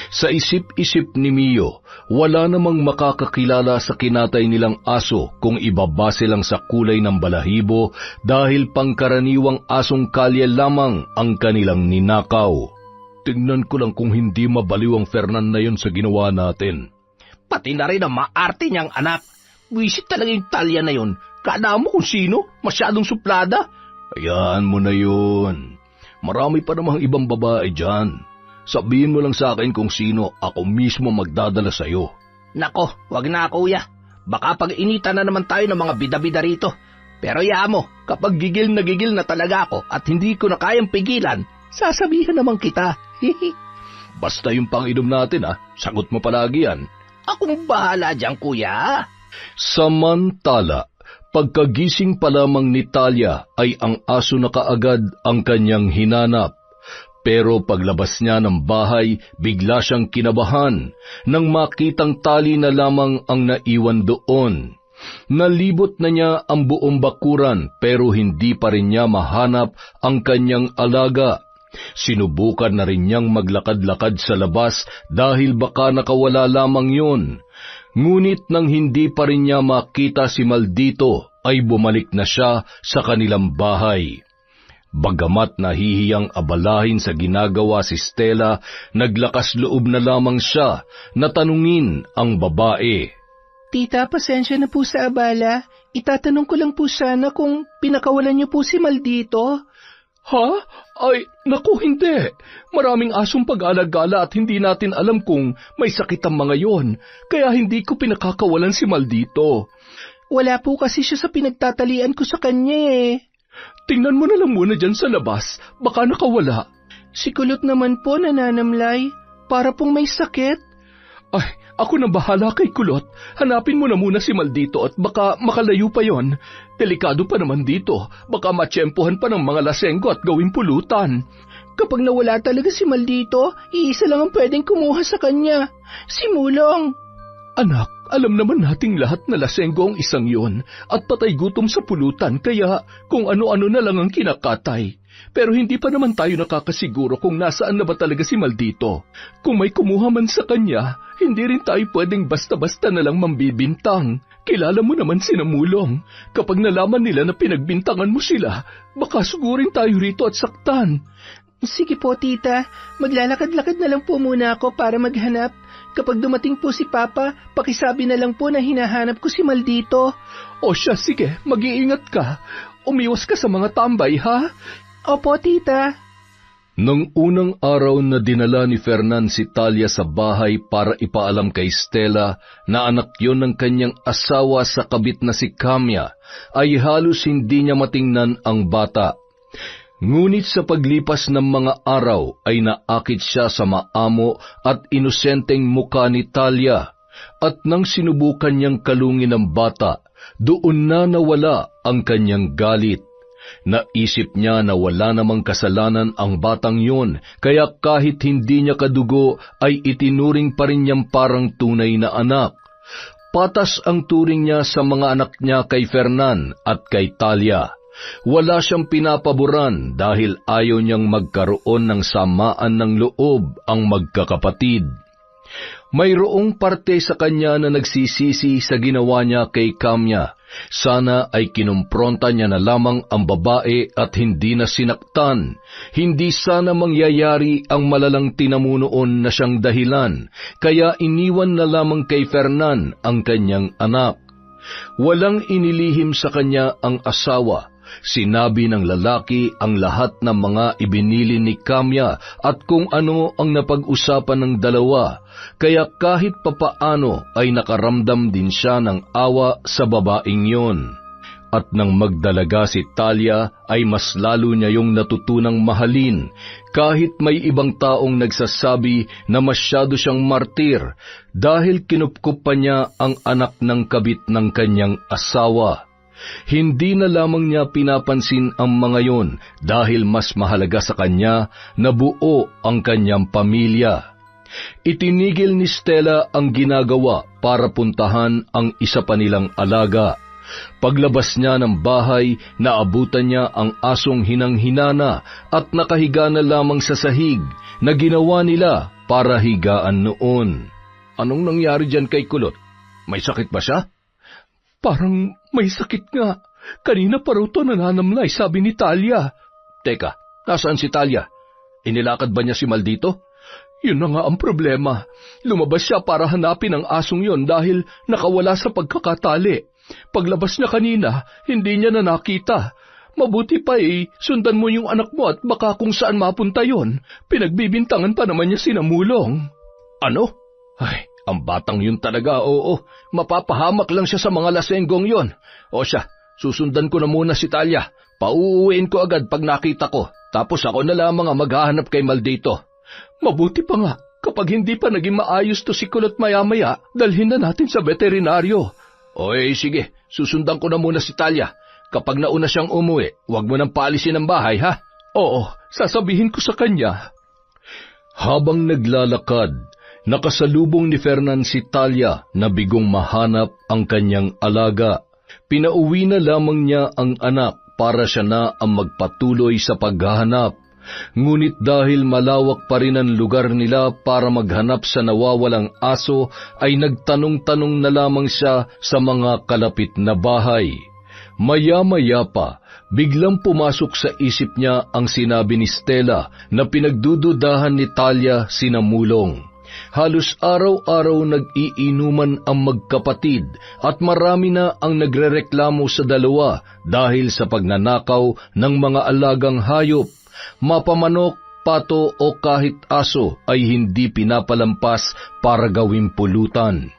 Sa isip-isip ni Mio, wala namang makakakilala sa kinatay nilang aso kung ibabase lang sa kulay ng balahibo dahil pangkaraniwang asong kalye lamang ang kanilang ninakaw. Tingnan ko lang kung hindi mabaliw ang Fernan na yun sa ginawa natin. Pati na rin ang maarte niyang anak. Wisit talaga yung Talia na yun. Kada mo kung sino, masyadong suplada. Hayaan mo na yun. Marami pa namang ibang babae dyan. Sabihin mo lang sa akin kung sino, ako mismo magdadala sa'yo. Nako, wag na kuya. Baka pag-inita na naman tayo ng mga bida-bida rito. Pero mo, kapag gigil na talaga ako at hindi ko na kayang pigilan, sasabihan naman kita. Basta yung pang-inom natin sagot mo palagi yan. Akong bahala dyan, kuya. Samantala, pagkagising pa lamang ni Talia ay ang aso na kaagad ang kanyang hinanap. Pero paglabas niya ng bahay, bigla siyang kinabahan nang makitang tali na lamang ang naiwan doon. Nalibot na niya ang buong bakuran pero hindi pa rin niya mahanap ang kanyang alaga. Sinubukan na rin niyang maglakad-lakad sa labas dahil baka nakawala lamang yun. Ngunit nang hindi pa rin niya makita si Maldito, ay bumalik na siya sa kanilang bahay. Bagamat nahihiyang abalahin sa ginagawa si Stella, naglakas loob na lamang siya na tanungin ang babae. Tita, pasensya na po sa abala. Itatanong ko lang po sana kung pinakawalan niyo po si Maldito. Ha? Ay, naku, hindi. Maraming asong pag-alagala at hindi natin alam kung may sakit ang mga yon. Kaya hindi ko pinakakawalan si Maldito. Wala po kasi siya sa pinagtatalian ko sa kanya eh. Tingnan mo na lang muna dyan sa labas. Baka nakawala. Si Kulot naman po nananamlay. Para pong may sakit. Ay, ako na bahala kay Kulot. Hanapin mo na muna si Maldito at baka makalayo pa yon. Delikado pa naman dito. Baka matsyempohan pa ng mga lasenggo at gawing pulutan. Kapag nawala talaga si Maldito, iisa lang ang pwedeng kumuha sa kanya. Si Mulong. Anak, alam naman nating lahat na lasenggo ang isang yon at patay gutom sa pulutan kaya kung ano-ano na lang ang kinakatay. Pero hindi pa naman tayo nakakasiguro kung nasaan na ba talaga si Maldito. Kung may kumuha man sa kanya, hindi rin tayo pwedeng basta-basta na lang mambibintang. Kilala mo naman si Mulong. Kapag nalaman nila na pinagbintangan mo sila, baka sugurin tayo rito at saktan. Sige po, tita. Maglalakad-lakad na lang po muna ako para maghanap. Kapag dumating po si Papa, pakisabi na lang po na hinahanap ko si Maldito. O siya, sige, mag-iingat ka. Umiwas ka sa mga tambay, ha? Opo, tita. Nang unang araw na dinala ni Fernan si Talia sa bahay para ipaalam kay Stella na anak yon ng kanyang asawa sa kabit na si Kamya, ay halos hindi niya matingnan ang bata. Ngunit sa paglipas ng mga araw ay naakit siya sa maamo at inosenteng muka ni Talia, at nang sinubukan niyang kalungin ang bata, doon na nawala ang kanyang galit. Naisip niya na wala namang kasalanan ang batang yun, kaya kahit hindi niya kadugo ay itinuring pa rin niyang parang tunay na anak. Patas ang turing niya sa mga anak niya kay Fernan at kay Talia. Wala siyang pinapaboran dahil ayaw niyang magkaroon ng samaan ng loob ang magkakapatid. Mayroong parte sa kanya na nagsisisi sa ginawa niya kay Kamya. Sana ay kinumpronta niya na lamang ang babae at hindi na sinaktan. Hindi sana mangyayari ang malalang tinamunoon na siyang dahilan, kaya iniwan na lamang kay Fernan ang kanyang anak. Walang inilihim sa kanya ang asawa. Sinabi ng lalaki ang lahat ng mga ibinili ni Kamya at kung ano ang napag-usapan ng dalawa, kaya kahit papaano ay nakaramdam din siya ng awa sa babaeng yon. At nang magdalaga si Talia ay mas lalo niya yung natutunang mahalin, kahit may ibang taong nagsasabi na masyado siyang martir dahil kinupkup pa niya ang anak ng kabit ng kanyang asawa. Hindi na lamang niya pinapansin ang mga yon dahil mas mahalaga sa kanya na buo ang kanyang pamilya. Itinigil ni Stella ang ginagawa para puntahan ang isa pa nilang alaga. Paglabas niya ng bahay, naabutan niya ang asong hinang-hinana at nakahiga na lamang sa sahig na ginawa nila para higaan noon. Anong nangyari dyan kay Kulot? May sakit ba siya? Parang may sakit nga. Kanina pa raw to nananamlay, sabi ni Talia. Teka, nasaan si Talia? Inilakad ba niya si Maldito? Yun na nga ang problema. Lumabas siya para hanapin ang asong yon dahil nakawala sa pagkakatali. Paglabas niya kanina, hindi niya na nakita. Mabuti pa sundan mo yung anak mo at baka kung saan mapunta yon. Pinagbibintangan pa naman niya si Mulong. Ano? Ay, ang batang yun talaga, oo. Mapapahamak lang siya sa mga lasenggong yon. O siya, susundan ko na muna si Talia. Pauuwiin ko agad pag nakita ko. Tapos ako na lamang ang maghahanap kay Maldito. Mabuti pa nga, kapag hindi pa naging maayos to si Kulot maya-maya, dalhin na natin sa veterinaryo. Oy, sige, susundan ko na muna si Talia. Kapag nauna siyang umuwi, huwag mo nang paalisin ang bahay, ha? Oo, sasabihin ko sa kanya. Habang naglalakad, nakasalubong ni Fernan si Talia na bigong mahanap ang kanyang alaga. Pinauwi na lamang niya ang anak para siya na ang magpatuloy sa paghahanap. Ngunit dahil malawak pa rin ang lugar nila para maghanap sa nawawalang aso, ay nagtanong-tanong na lamang siya sa mga kalapit na bahay. Maya-maya pa, biglang pumasok sa isip niya ang sinabi ni Stella na pinagdududahan ni Talia si Mulong. Halos araw-araw nag-iinuman ang magkapatid at marami na ang nagrereklamo sa dalawa dahil sa pagnanakaw ng mga alagang hayop, mapamanok, pato o kahit aso ay hindi pinapalampas para gawing pulutan.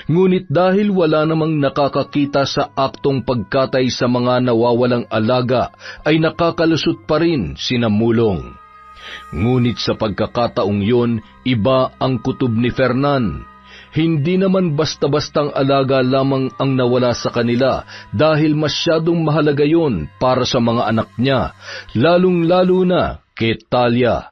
Ngunit dahil wala namang nakakakita sa aktong pagkatay sa mga nawawalang alaga, ay nakakalusot pa rin sina Mulong. Ngunit sa pagkakataong yun, iba ang kutob ni Fernan. Hindi naman basta-bastang alaga lamang ang nawala sa kanila dahil masyadong mahalaga yun para sa mga anak niya, lalong-lalo na kay Talia.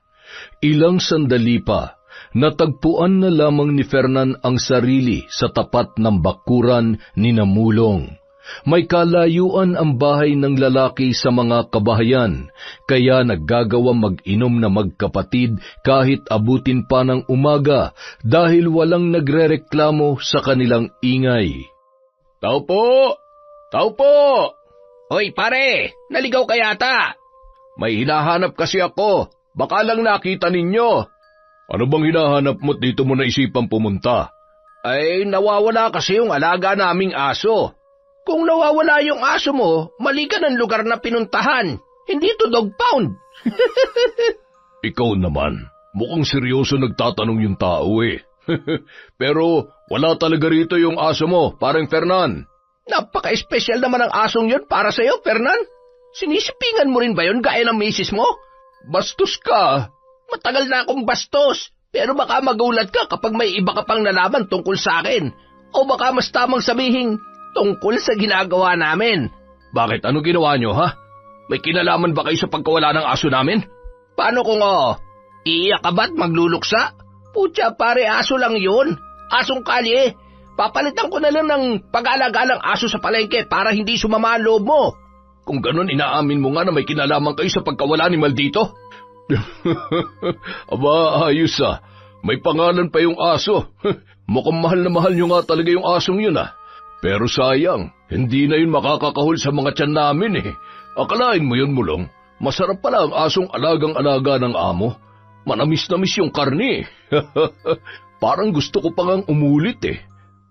Ilang sandali pa, natagpuan na lamang ni Fernan ang sarili sa tapat ng bakuran ni Namulong. May kalayuan ang bahay ng lalaki sa mga kabahayan, kaya naggagawa mag-inom na magkapatid kahit abutin pa ng umaga dahil walang nagrereklamo sa kanilang ingay. Tao po! Tao po! Hoy pare, naligaw ka yata. May hinahanap kasi ako, baka lang nakita ninyo. Ano bang hinahanap mo't dito mo naisipang pumunta? Ay, nawawala kasi yung alaga naming aso. Kung nawawala yung aso mo, mali ka ng lugar na pinuntahan. Hindi to dog pound. Ikaw naman, mukhang seryoso nagtatanong yung tao eh. Pero wala talaga rito yung aso mo, parang Fernan. Napaka-espesyal naman ang asong yun para sa'yo, Fernan. Sinisipingan mo rin ba yun gaya ng misis mo? Bastos ka. Matagal na akong bastos, pero baka magulat ka kapag may iba ka pang nalaman tungkol sa akin. O baka mas tamang sabihin, tungkol sa ginagawa namin. Bakit? Ano ginawa nyo, ha? May kinalaman ba kayo sa pagkawala ng aso namin? Paano kung iiyak ka ba't magluluksa? Putya pare, aso lang yun. Asong kalye. Papalitan ko na lang ng pag-aalaga ng aso sa palengke para hindi sumama ang loob mo. Kung ganun, inaamin mo nga na may kinalaman kayo sa pagkawala ni Maldito? Aba, ayos ah. May pangalan pa yung aso. Mukhang mahal na mahal nyo nga talaga yung asong yun ah. Pero sayang, hindi na yun makakakahol sa mga tiyan namin eh. Akalain mo yun, Mulong. Masarap pala ang asong alagang-alaga ng amo. Manamis-namis yung karne. Parang gusto ko pa ngang umulit eh.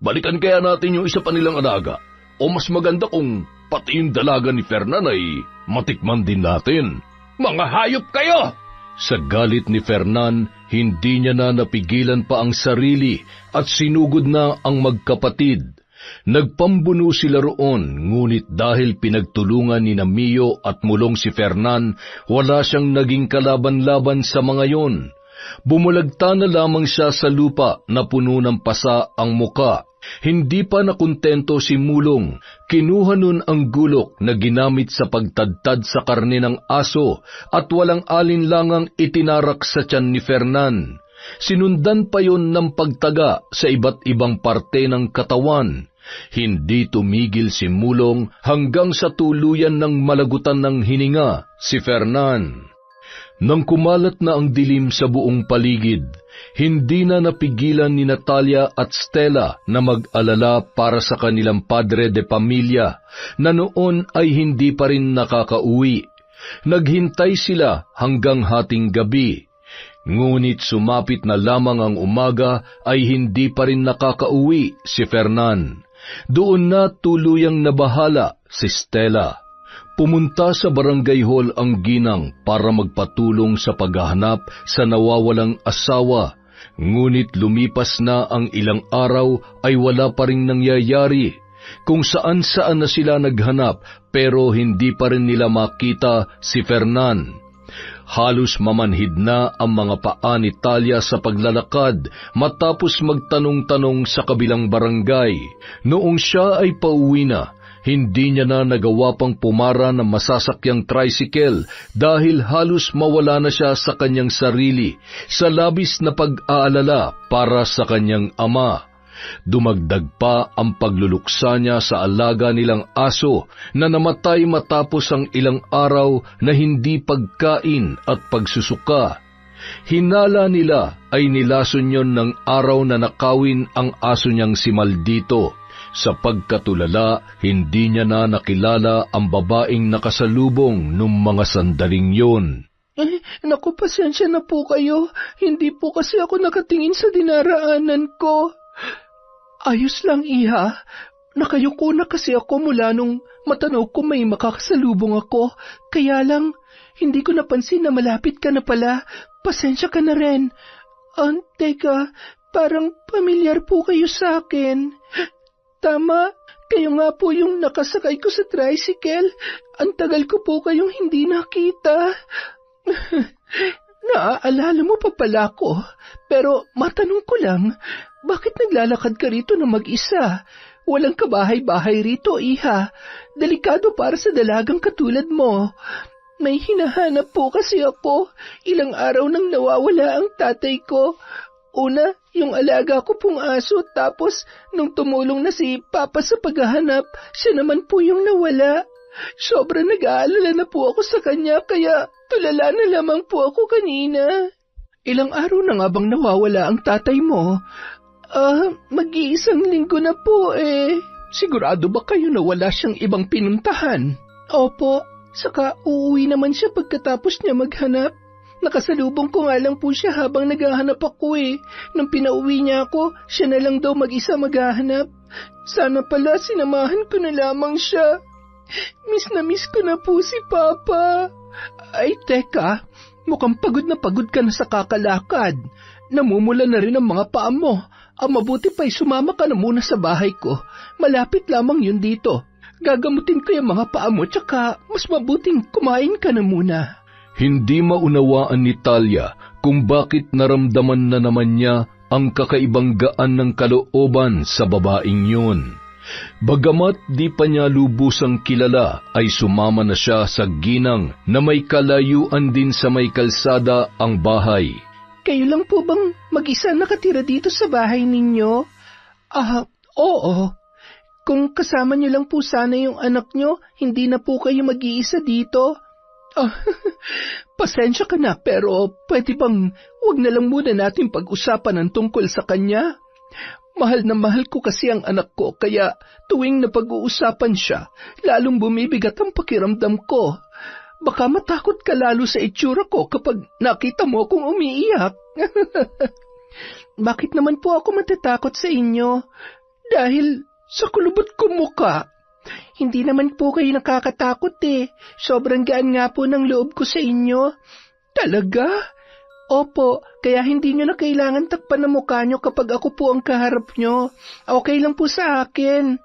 Balikan kaya natin yung isa pa nilang alaga. O mas maganda kung pati yung dalaga ni Fernan ay matikman din natin. Mga hayop kayo! Sa galit ni Fernan, hindi niya na napigilan pa ang sarili at sinugod na ang magkapatid. Nagpambuno sila roon, ngunit dahil pinagtulungan ni Mio at Mulong si Fernan, wala siyang naging kalaban-laban sa mga yon. Bumulagta na lamang siya sa lupa na puno ng pasa ang muka. Hindi pa nakontento si Mulong, kinuha nun ang gulok na ginamit sa pagtadtad sa karne ng aso at walang alinlangang itinarak sa tiyan ni Fernan. Sinundan pa yon ng pagtaga sa iba't ibang parte ng katawan. Hindi tumigil si Mulong hanggang sa tuluyan ng malagutan ng hininga si Fernan. Nang kumalat na ang dilim sa buong paligid, hindi na napigilan ni Natalia at Stella na mag-alala para sa kanilang padre de pamilya na noon ay hindi pa rin nakakauwi. Naghintay sila hanggang hating gabi. Ngunit sumapit na lamang ang umaga ay hindi pa rin nakakauwi si Fernan. Doon na tuluyang nabahala si Stella. Pumunta sa barangay hall ang ginang para magpatulong sa paghahanap sa nawawalang asawa. Ngunit lumipas na ang ilang araw ay wala pa ring nangyayari. Kung saan-saan na sila naghanap pero hindi pa rin nila makita si Fernan. Halos mamanhid na ang mga paa ni Talia sa paglalakad matapos magtanong-tanong sa kabilang barangay. Noong siya ay pauwi na, hindi niya na nagawa pang pumara ng masasakyang tricycle dahil halos mawala na siya sa kanyang sarili sa labis na pag-aalala para sa kanyang ama. Dumagdag pa ang pagluluksa niya sa alaga nilang aso na namatay matapos ang ilang araw na hindi pagkain at pagsusuka. Hinala nila ay nilason yon ng araw na nakawin ang aso niyang si Maldito. Sa pagkatulala, hindi niya na nakilala ang babaeng nakasalubong nung mga sandaling yon. Naku, pasensya na po kayo. Hindi po kasi ako nakatingin sa dinaraanan ko. Ayos lang, Iha. Nakayuko na kasi ako mula nung matanaw ko may makakasalubong ako. Kaya lang, hindi ko napansin na malapit ka na pala. Pasensya ka na rin. Teka, parang pamilyar po kayo sa akin. Tama, kayo nga po yung nakasakay ko sa tricycle. Ang tagal ko po kayong hindi nakita. Naaalala mo pa pala ko, pero matanong ko lang, bakit naglalakad ka rito na mag-isa? Walang kabahay-bahay rito, Iha. Delikado para sa dalagang katulad mo. May hinahanap po kasi ako. Ilang araw nang nawawala ang tatay ko. Una, yung alaga ko pong aso, tapos nung tumulong na si Papa sa paghahanap, siya naman po yung nawala. Sobrang nag-aalala na po ako sa kanya, kaya tulala na lamang po ako kanina. Ilang araw na nga bang nawawala ang tatay mo? Mag-iisang linggo na po eh. Sigurado ba kayo na wala siyang ibang pinuntahan? Opo, saka uuwi naman siya pagkatapos niya maghanap. Nakasalubong ko nga lang po siya habang naghahanap ako eh. Nung pinauwi niya ako, siya na lang daw mag-isa maghahanap. Sana pala sinamahan ko na lamang siya. Miss na miss ko na po si Papa. Ay, teka. Mukhang pagod ka na sa kakalakad. Namumula na rin ang mga paa mo. Mabuti pa'y sumama ka na muna sa bahay ko. Malapit lamang yun dito. Gagamutin ko yung mga paa mo, tsaka mas mabuting kumain ka na muna. Hindi maunawaan ni Talia kung bakit naramdaman na naman niya ang kakaibang gaan ng kalooban sa babaeng yun. Bagamat di pa niya lubusang kilala, ay sumama na siya sa ginang na may kalayuan din sa may kalsada ang bahay. Kayo lang po bang mag-isa nakatira dito sa bahay ninyo? Oo. Kung kasama niyo lang po sana yung anak niyo, hindi na po kayo mag-iisa dito. Pasensya ka na, pero pwede bang wag na lang muna natin pag-usapan ang tungkol sa kanya? Mahal na mahal ko kasi ang anak ko, kaya tuwing napag-uusapan siya, lalong bumibigat ang pakiramdam ko. Baka matakot ka lalo sa itsura ko kapag nakita mo akong umiiyak. Bakit naman po ako matatakot sa inyo? Dahil sa kulubot kong muka. Hindi naman po kayo nakakatakot eh. Sobrang gaan nga po ng loob ko sa inyo. Talaga? Opo, kaya hindi nyo na kailangan takpan ng mukha nyo kapag ako po ang kaharap nyo. Okay lang po sa akin.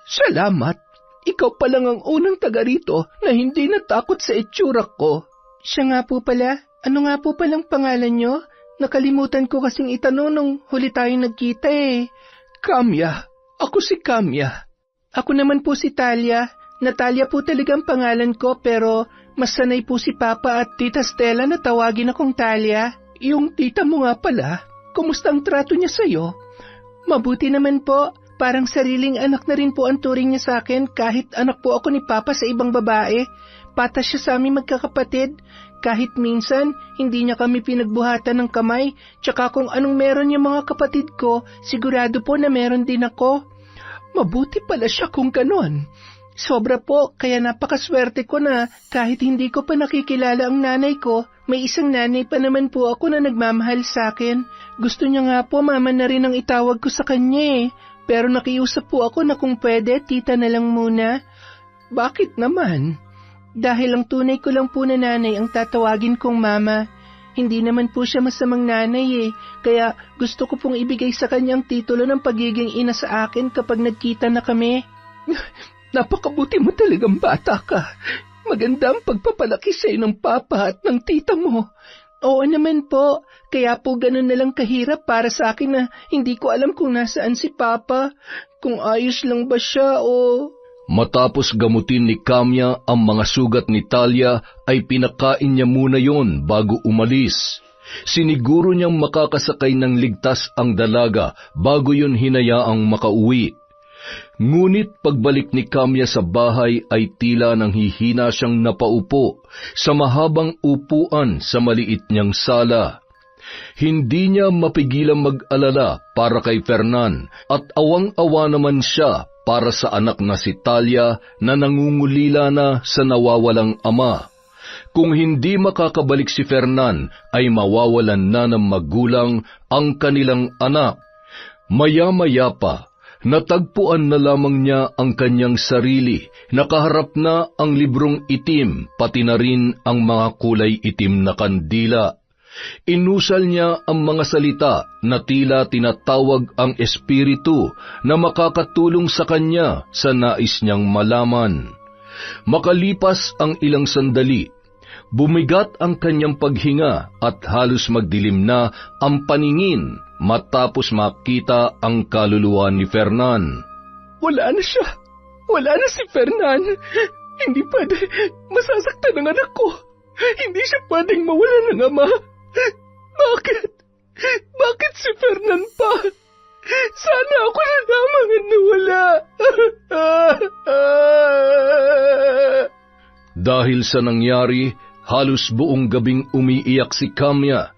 Salamat. Ikaw pa lang ang unang taga rito na hindi natakot sa itsura ko. Siya nga po pala. Ano nga po palang pangalan nyo? Nakalimutan ko kasing itanong nung huli tayo nagkita eh. Kamya. Ako si Kamya. Ako naman po si Talia. Natalia po talagang pangalan ko, pero mas sanay po si Papa at Tita Stella na tawagin akong Talia. Yung tita mo nga pala, kumusta ang trato niya sa'yo? Mabuti naman po. Parang sariling anak na rin po ang turing niya sa akin kahit anak po ako ni Papa sa ibang babae. Patas siya sa aming magkakapatid. Kahit minsan, hindi niya kami pinagbuhatan ng kamay. Tsaka kung anong meron yung mga kapatid ko, sigurado po na meron din ako. Mabuti pala siya kung ganon. Sobra po, kaya napakaswerte ko na kahit hindi ko pa nakikilala ang nanay ko, may isang nanay pa naman po ako na nagmamahal sa akin. Gusto niya nga po mama na rin ang itawag ko sa kanya eh. Pero nakiusap po ako na kung pwede, tita na lang muna. Bakit naman? Dahil ang tunay ko lang po na nanay ang tatawagin kong mama. Hindi naman po siya masamang nanay eh. Kaya gusto ko pong ibigay sa kanya ang titulo ng pagiging ina sa akin kapag nagkita na kami. Napakabuti mo talagang bata ka. Maganda ang pagpapalaki sa'yo ng papa at ng tita mo. Oo naman po, kaya po ganun na lang kahirap para sa akin na hindi ko alam kung nasaan si Papa, kung ayos lang ba siya o... Matapos gamutin ni Kamya ang mga sugat ni Talia, ay pinakain niya muna yon bago umalis. Siniguro niyang makakasakay ng ligtas ang dalaga bago yun hinayaang makauwi. Ngunit pagbalik ni Kamya sa bahay ay tila nang hihina siyang napaupo sa mahabang upuan sa maliit niyang sala. Hindi niya mapigilang mag-alala para kay Fernan at awang-awa naman siya para sa anak na si Talia na nangungulila na sa nawawalang ama. Kung hindi makakabalik si Fernan, ay mawawalan na ng magulang ang kanilang anak. Maya-maya pa, natagpuan na lamang niya ang kanyang sarili, nakaharap na ang librong itim, pati na rin ang mga kulay itim na kandila. Inusal niya ang mga salita na tila tinatawag ang espiritu na makakatulong sa kanya sa nais niyang malaman. Makalipas ang ilang sandali, bumigat ang kanyang paghinga at halos magdilim na ang paningin matapos makita ang kaluluwa ni Fernan. Wala na siya. Wala na si Fernan. Hindi pwede. Masasaktan ang anak ko. Hindi siya pwedeng mawala ng ama. Bakit? Bakit si Fernan pa? Sana ako na lamang ang nawala. Dahil sa nangyari, halos buong gabing umiiyak si Kamya.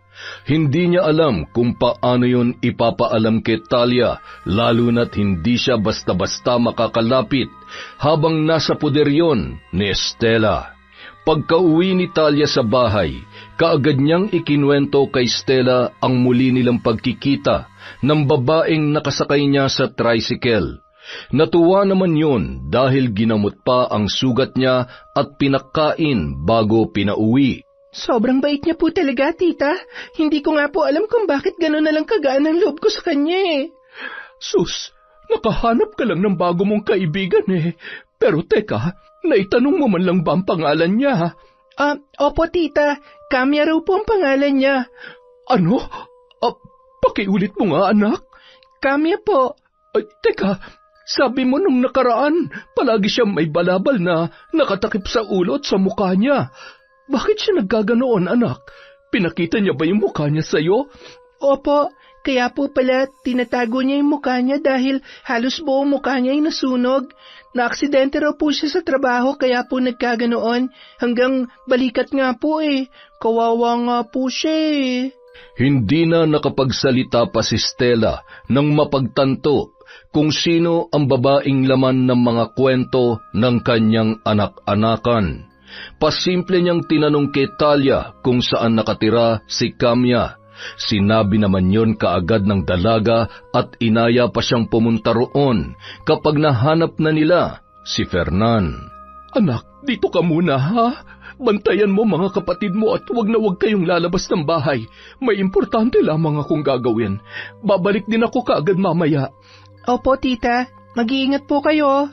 Hindi niya alam kung paano yun ipapaalam kay Talia, lalo na't hindi siya basta-basta makakalapit habang nasa poder yun ni Stella. Pagka-uwi ni Talia sa bahay, kaagad niyang ikinuwento kay Stella ang muli nilang pagkikita ng babaeng nakasakay niya sa tricycle. Natuwa naman yun dahil ginamot pa ang sugat niya at pinakain bago pinauwi. Sobrang bait niya po talaga, tita. Hindi ko nga po alam kung bakit gano'n na lang kagaan ang loob ko sa kanya eh. Sus, nakahanap ka lang ng bago mong kaibigan eh. Pero teka, naitanong mo man lang ba ang pangalan niya? Opo tita, Kamya raw po ang pangalan niya. Ano? Pakiulit mo nga anak. Kamya po. Ay, teka, sabi mo nung nakaraan, palagi siyang may balabal na nakatakip sa ulo at sa mukha niya. Bakit siya naggaganoon, anak? Pinakita niya ba yung mukha niya sa'yo? Opo, kaya po pala tinatago niya yung mukha niya dahil halos buong mukha niya ay nasunog. Naaksidente raw po siya sa trabaho kaya po nagkaganoon hanggang balikat nga po eh. Kawawa nga po siya eh. Hindi na nakapagsalita pa si Stella nang mapagtanto kung sino ang babaeng laman ng mga kwento ng kanyang anak-anakan. Pasimple niyang tinanong kay Talia kung saan nakatira si Kamya. Sinabi naman yon kaagad ng dalaga at inaya pa siyang pumunta roon kapag nahanap na nila si Fernan. Anak, dito ka muna ha? Bantayan mo mga kapatid mo at huwag na huwag kayong lalabas ng bahay. May importante lamang akong gagawin. Babalik din ako kaagad mamaya. Opo tita, mag-iingat po kayo.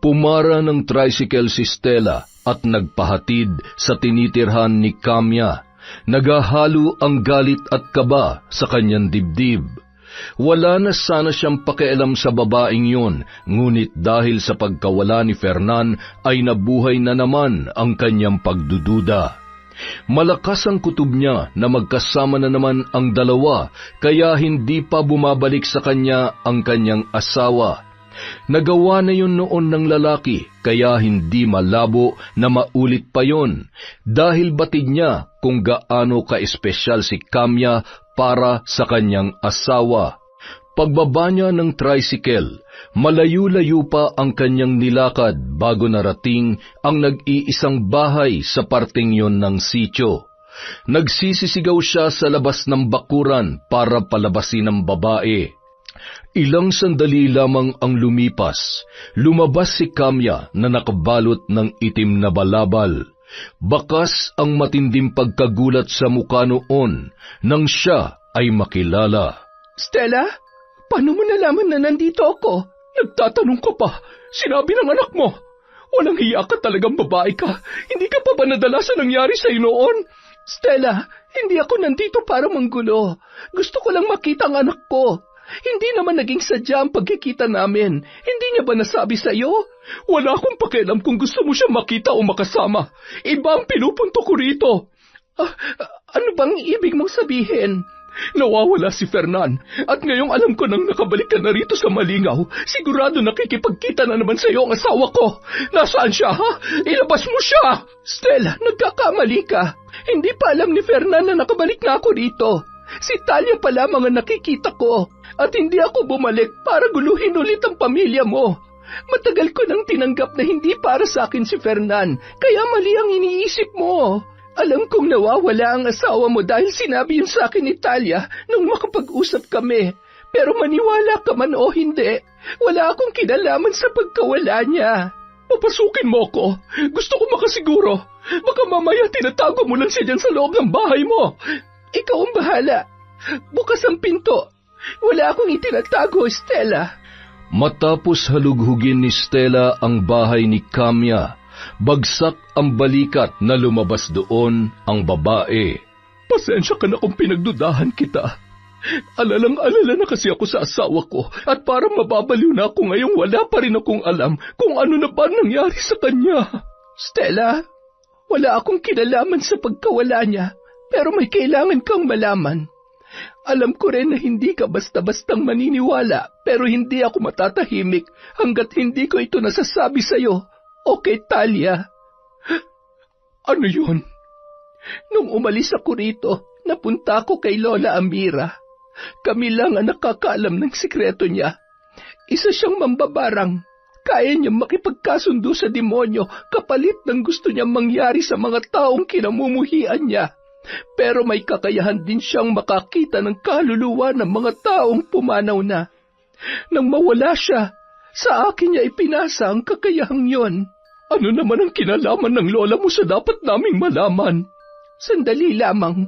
Pumara ng tricycle si Stella at nagpahatid sa tinitirhan ni Kamya. Nagahalo ang galit at kaba sa kanyang dibdib. Wala na sana siyang pakialam sa babaeng yun, ngunit dahil sa pagkawala ni Fernan ay nabuhay na naman ang kanyang pagdududa. Malakas ang kutob niya na magkasama na naman ang dalawa, kaya hindi pa bumabalik sa kanya ang kanyang asawa. Nagawa na yun noon ng lalaki, kaya hindi malabo na maulit pa yon dahil batid niya kung gaano ka-espesyal si Kamya para sa kanyang asawa. Pagbaba niya ng tricycle, malayo-layo pa ang kanyang nilakad bago narating ang nag-iisang bahay sa parting yon ng sityo. Nagsisisigaw siya sa labas ng bakuran para palabasin ang babae. Ilang sandali lamang ang lumipas, lumabas si Kamya na nakabalot ng itim na balabal. Bakas ang matinding pagkagulat sa mukha noon nang siya ay makilala. Stella, paano mo nalaman na nandito ako? Nagtatanong ka pa, sinabi ng anak mo. Walang hiya ka talagang babae ka. Hindi ka pa ba nadala sa nangyari sa'yo noon? Stella, hindi ako nandito para manggulo. Gusto ko lang makita ang anak ko. Hindi naman naging sadya ang pagkikita namin. Hindi niya ba nasabi sa'yo? Wala akong pakialam kung gusto mo siya makita o makasama. Iba ang pinupunto ko rito. Ano bang ibig mong sabihin? Nawawala si Fernan at ngayong alam ko nang nakabalik ka na rito sa Malingaw, sigurado nakikipagkita na naman sa'yo ang asawa ko. Nasaan siya, ha? Ilabas mo siya! Stella, nagkakamali ka. Hindi pa alam ni Fernan na nakabalik na ako rito. Si Talia pa lamang ang nakikita ko at hindi ako bumalik para guluhin ulit ang pamilya mo. Matagal ko nang tinanggap na hindi para sa akin si Fernan, kaya mali ang iniisip mo. Alam kong nawawala ang asawa mo dahil sinabi yun sa akin ni Talia nung makapag-usap kami. Pero maniwala ka man o hindi, wala akong kinalaman sa pagkawala niya. Papasukin mo ako. Gusto ko makasiguro. Baka mamaya tinatago mo lang siya dyan sa loob ng bahay mo. Ikaw ang bahala. Bukas ang pinto. Wala akong itinatago, Stella. Matapos halughugin ni Stella ang bahay ni Kamya, bagsak ang balikat na lumabas doon ang babae. Pasensya ka na kung pinagdudahan kita. Alalang-alala na kasi ako sa asawa ko at parang mababaliw na ako ngayong wala pa rin akong alam kung ano na ba nangyari sa kanya. Stella, wala akong kinalaman sa pagkawala niya, pero may kailangan kang malaman. Alam ko rin na hindi ka basta-bastang maniniwala, pero hindi ako matatahimik hanggat hindi ko ito nasasabi sa'yo. Okay, Talia? Ano yun? Nung umalis ako rito, napunta ako kay Lola Amira. Kami lang ang nakakaalam ng sikreto niya. Isa siyang mambabarang. Kaya niyang makipagkasundo sa demonyo kapalit ng gusto niyang mangyari sa mga taong kinamumuhian niya. Pero may kakayahan din siyang makakita ng kaluluwa ng mga taong pumanaw na. Nang mawala siya, sa akin niya ipinasa ang kakayahang yon. Ano naman ang kinalaman ng lola mo sa dapat naming malaman? Sandali lamang.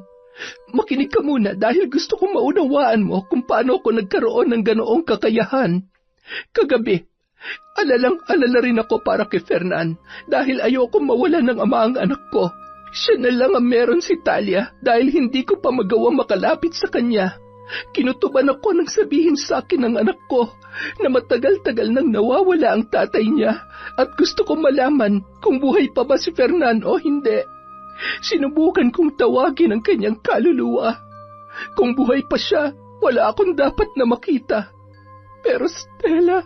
Makinig ka muna dahil gusto kong maunawaan mo kung paano ako nagkaroon ng ganoong kakayahan. Kagabi, alalang-alala rin ako para kay Fernan dahil ayoko mawala ng ama ang anak ko. Siya na lang ang meron si Talia dahil hindi ko pa magawa makalapit sa kanya. Kinutuban ako nang sabihin sa akin ng anak ko na matagal-tagal nang nawawala ang tatay niya at gusto ko malaman kung buhay pa ba si Fernan o hindi. Sinubukan kong tawagin ang kanyang kaluluwa. Kung buhay pa siya, wala akong dapat na makita. Pero Stella,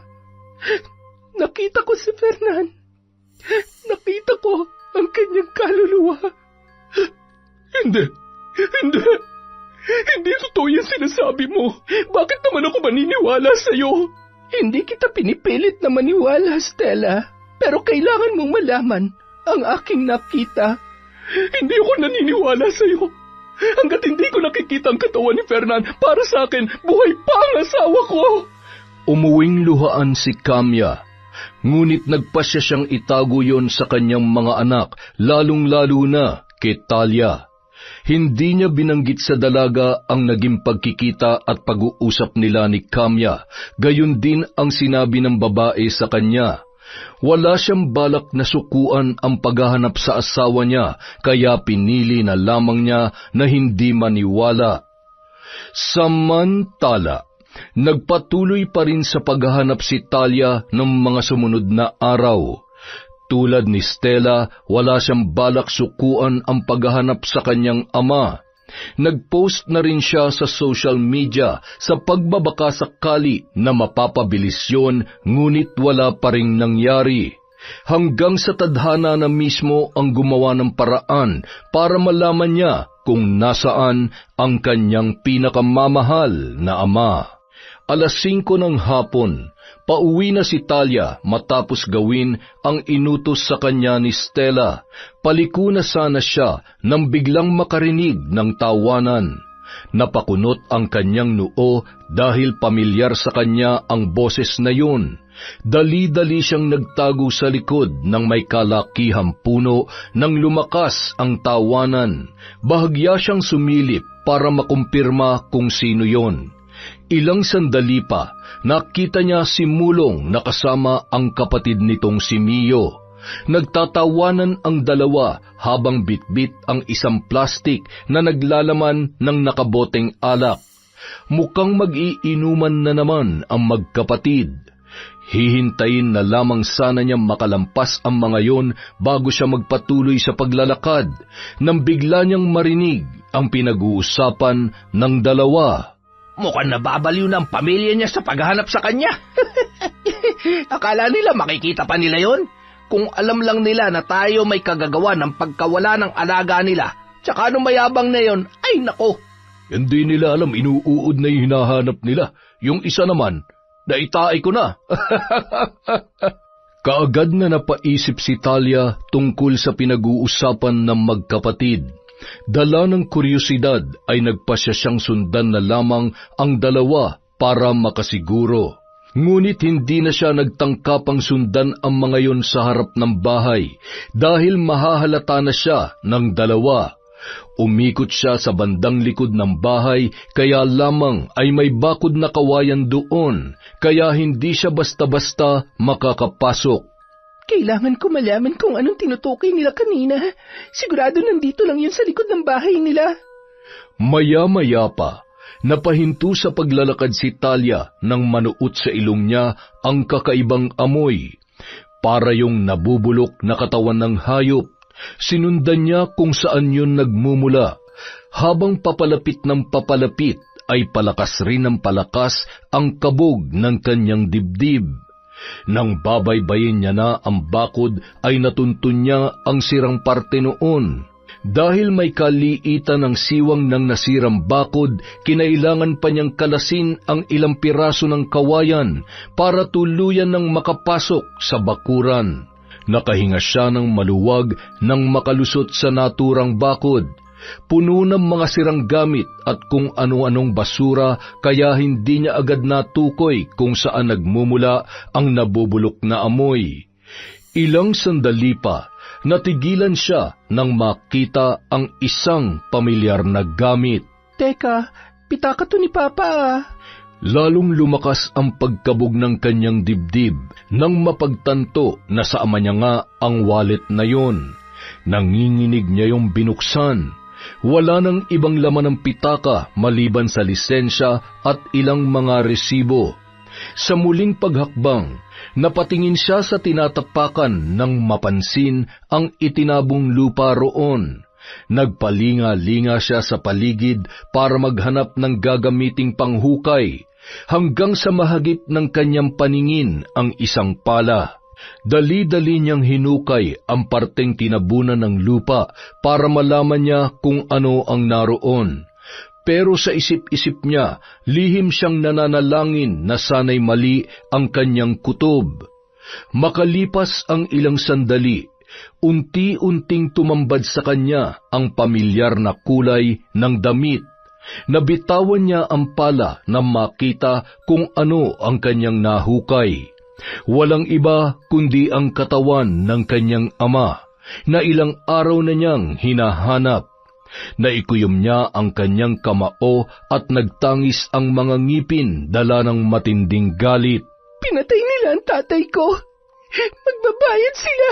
nakita ko si Fernan. Nakita ko ang kanyang kaluluwa. Hindi. Hindi totoo yung sinasabi mo. Bakit naman ako maniniwala sa'yo? Hindi kita pinipilit na maniwala, Stella. Pero kailangan mong malaman ang aking nakita. Hindi ako naniniwala sa'yo. Hanggat hindi ko nakikita ang katawan ni Fernan, para sa akin, buhay pa ang asawa ko. Umuwing luhaan si Kamya, ngunit nagpasya siyang itago yon sa kanyang mga anak, lalong-lalo na kay Talia. Hindi niya binanggit sa dalaga ang naging pagkikita at pag-uusap nila ni Kamya, gayon din ang sinabi ng babae sa kanya. Wala siyang balak na sukuan ang paghahanap sa asawa niya, kaya pinili na lamang niya na hindi maniwala. Samantala, nagpatuloy pa rin sa paghahanap si Talia ng mga sumunod na araw. Tulad ni Stella, wala siyang balak sukuan ang paghahanap sa kanyang ama. Nag-post na rin siya sa social media sa pagbabaka sakali na mapapabilis yun, ngunit wala pa ring nangyari. Hanggang sa tadhana na mismo ang gumawa ng paraan para malaman niya kung nasaan ang kanyang pinakamamahal na ama. 5:00 ng hapon, pauwi na si Talia matapos gawin ang inutos sa kanya ni Stella. Paliko na sana siya nang biglang makarinig ng tawanan. Napakunot ang kanyang noo dahil pamilyar sa kanya ang boses na yun. Dali-dali siyang nagtago sa likod ng may kalakihang puno nang lumakas ang tawanan. Bahagya siyang sumilip para makumpirma kung sino yon. Ilang sandali pa, nakita niya si Mulong na kasama ang kapatid nitong si Mio. Nagtatawanan ang dalawa habang bitbit ang isang plastik na naglalaman ng nakaboteng alak. Mukhang mag-iinuman na naman ang magkapatid. Hihintayin na lamang sana niyang makalampas ang mga yon bago siya magpatuloy sa paglalakad, nang bigla niyang marinig ang pinag-uusapan ng dalawa. Mukhang nababaliw ng pamilya niya sa paghahanap sa kanya. Akala nila makikita pa nila yon? Kung alam lang nila na tayo may kagagawa ng pagkawala ng alaga nila, tsaka anong mayabang na yon, ay nako. Hindi nila alam inuuod na yung hinahanap nila. Yung isa naman, naitaay ko na. Kaagad na napaisip si Talia tungkol sa pinag-uusapan ng magkapatid. Dala ng kuryosidad ay nagpasya siyang sundan na lamang ang dalawa para makasiguro. Ngunit hindi na siya nagtangkapang sundan ang mga yon sa harap ng bahay dahil mahahalata na siya ng dalawa. Umikot siya sa bandang likod ng bahay, kaya lamang ay may bakod na kawayan doon, kaya hindi siya basta-basta makakapasok. Kailangan ko malaman kung anong tinutukoy nila kanina. Sigurado nandito lang yun sa likod ng bahay nila. Maya-maya pa, napahinto sa paglalakad si Talia nang manuot sa ilong niya ang kakaibang amoy. Para yung nabubulok na katawan ng hayop. Sinundan niya kung saan yun nagmumula. Habang papalapit ng papalapit, ay palakas rin ng palakas ang kabog ng kanyang dibdib. Nang babaybayin niya na ang bakod, ay natuntun niya ang sirang parte noon. Dahil may kaliitan ng siwang ng nasirang bakod, kinailangan pa niyang kalasin ang ilang piraso ng kawayan para tuluyan ng makapasok sa bakuran. Nakahinga siya ng maluwag nang makalusot sa naturang bakod. Puno ng mga sirang gamit at kung ano-anong basura, kaya hindi niya agad natukoy kung saan nagmumula ang nabubulok na amoy. Ilang sandali pa, natigilan siya nang makita ang isang pamilyar na gamit. Teka, pitaka to ni Papa. Lalong lumakas ang pagkabog ng kanyang dibdib nang mapagtanto na sa ama niya nga ang wallet na yon. Nanginginig niya yung binuksan. Wala nang ibang laman ng pitaka maliban sa lisensya at ilang mga resibo. Sa muling paghakbang, napatingin siya sa tinatapakan nang mapansin ang itinabong lupa roon. Nagpalinga-linga siya sa paligid para maghanap ng gagamiting panghukay, hanggang sa mahagip ng kanyang paningin ang isang pala. Dali-dali niyang hinukay ang parteng tinabunan ng lupa para malaman niya kung ano ang naroon. Pero sa isip-isip niya, lihim siyang nananalangin na sana'y mali ang kanyang kutob. Makalipas ang ilang sandali, unti-unting tumambad sa kanya ang pamilyar na kulay ng damit. Nabitawan niya ang pala na makita kung ano ang kanyang nahukay. Walang iba kundi ang katawan ng kanyang ama, na ilang araw na niyang hinahanap. Naikuyom niya ang kanyang kamao at nagtangis ang mga ngipin dala ng matinding galit. Pinatay nila ang tatay ko. Magbabayad sila.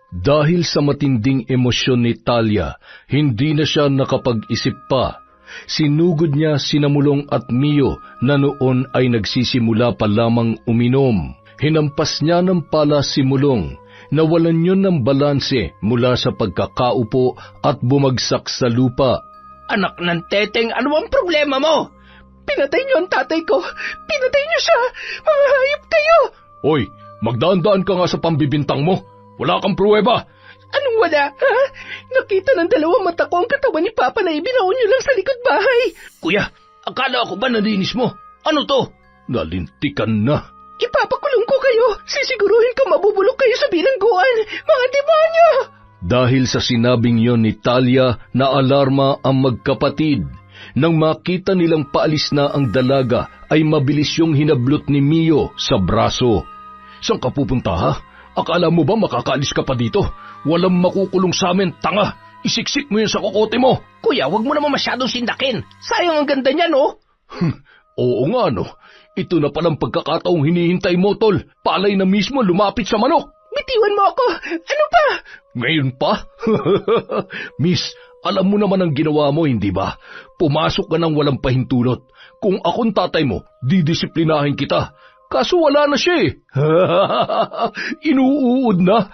Dahil sa matinding emosyon ni Talia, hindi na siya nakapag-isip pa. Sinugod niya sina Mulong at Mio na noon ay nagsisimula pa lamang uminom. Hinampas niya ng pala si Mulong. Nawalan yun ng balanse mula sa pagkakaupo at bumagsak sa lupa. Anak ng teteng, ano ang problema mo? Pinatay niyo ang tatay ko. Pinatay niyo siya. Mga hayop kayo. Hoy, magdaan-daan ka nga sa pambibintang mo. Wala kang pruweba. Anong wala, ha? Nakita ng dalawang mata ko ang katawan ni Papa na ibinaon niyo lang sa likod bahay. Kuya, akala ko ba nalinis mo? Ano to? Nalintikan na. Ipapakulong ko kayo. Sisiguruhin ko mabubulok kayo sa bilangguan. Mga demonyo! Dahil sa sinabing yon ni Talia, naalarma ang magkapatid. Nang makita nilang paalis na ang dalaga, ay mabilis yung hinablot ni Mio sa braso. Saan ka pupunta, ha? Akala mo ba makakaalis ka pa dito? Walang makukulong sa amin, tanga! Isiksik mo yan sa kokote mo! Kuya, wag mo naman masyadong sindakin. Sayang ang ganda niya, no? Oo nga, no? Ito na palang pagkakataong hinihintay mo, tol. Palay na mismo lumapit sa manok. Bitiwan mo ako! Ano pa? Ngayon pa? Miss, alam mo naman ang ginawa mo, hindi ba? Pumasok ka ng walang pahintulot. Kung akong tatay mo, didisiplinahin kita. Kaso wala na siya eh. Inuuod na.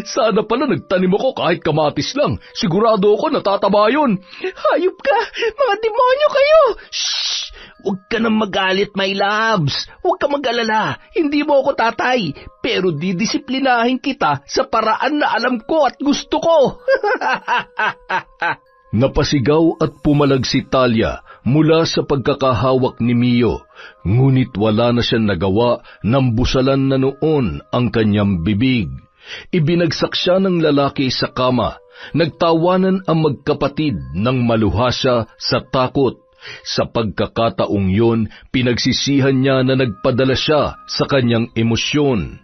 Sana pala nagtanim ako kahit kamatis lang. Sigurado ako natataba yun. Hayop ka! Mga demonyo kayo! Shhh! Huwag ka nang magalit, my loves. Huwag ka mag-alala. Hindi mo ako tatay. Pero didisiplinahin kita sa paraan na alam ko at gusto ko. Napasigaw at pumalag si Talia mula sa pagkakahawak ni Mio, ngunit wala na siyang nagawa nang busalan na noon ang kanyang bibig. Ibinagsak siya ng lalaki sa kama. Nagtawanan ang magkapatid nang maluha siya sa takot. Sa pagkakataong yun, pinagsisihan niya na nagpadala siya sa kanyang emosyon.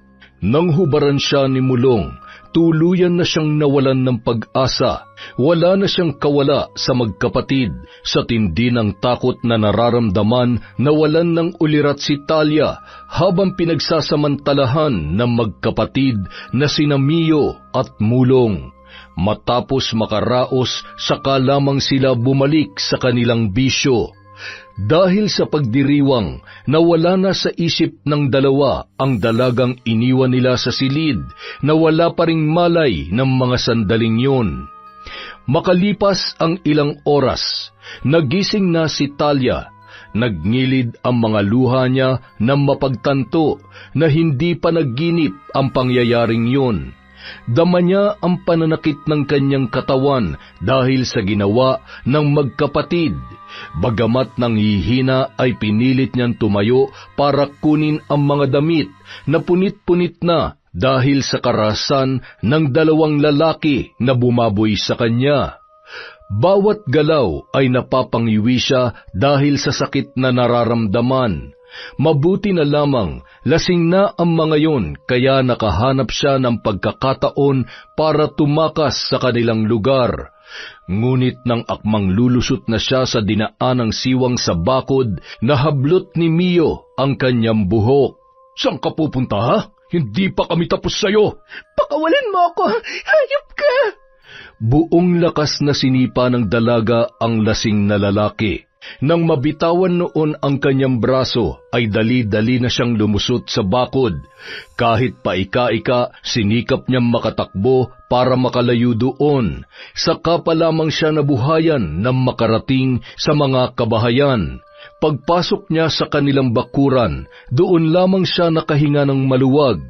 Nang hubaran siya ni Mulong, tuluyan na siyang nawalan ng pag-asa. Wala na siyang kawala sa magkapatid. Sa tindi ng takot na nararamdaman, nawalan ng ulirat si Talia habang pinagsasamantalahan ng magkapatid na sina Mio at Mulong. Matapos makaraos, saka lamang sila bumalik sa kanilang bisyo. Dahil sa pagdiriwang, nawala na sa isip ng dalawa ang dalagang iniwan nila sa silid na wala pa ring malay ng mga sandaling yun. Makalipas ang ilang oras, nagising na si Talia. Nagnilid ang mga luha niya nang mapagtanto na hindi pa nagginip ang pangyayaring yun. Dama niya ang pananakit ng kanyang katawan dahil sa ginawa ng magkapatid. Bagamat nanghihina ay pinilit niyang tumayo para kunin ang mga damit na punit-punit na dahil sa karahasan ng dalawang lalaki na bumaboy sa kanya. Bawat galaw ay napapangiwi siya dahil sa sakit na nararamdaman. Mabuti na lamang, lasing na ang mga yon, kaya nakahanap siya ng pagkakataon para tumakas sa kanilang lugar. Ngunit nang akmang lulusot na siya sa dinaanang siwang sa bakod, nahablot ni Mio ang kanyang buhok. "Saan ka pupunta, ha? Hindi pa kami tapos sa'yo." Pakawalan mo ako! Hayop ka! Buong lakas na sinipa ng dalaga ang lasing na lalaki. Nang mabitawan noon ang kanyang braso, ay dali-dali na siyang lumusot sa bakod. Kahit paika-ika, sinikap niyang makatakbo para makalayo doon. Saka pa lamang siya nabuhayan nang makarating sa mga kabahayan. Pagpasok niya sa kanilang bakuran, doon lamang siya nakahinga ng maluwag.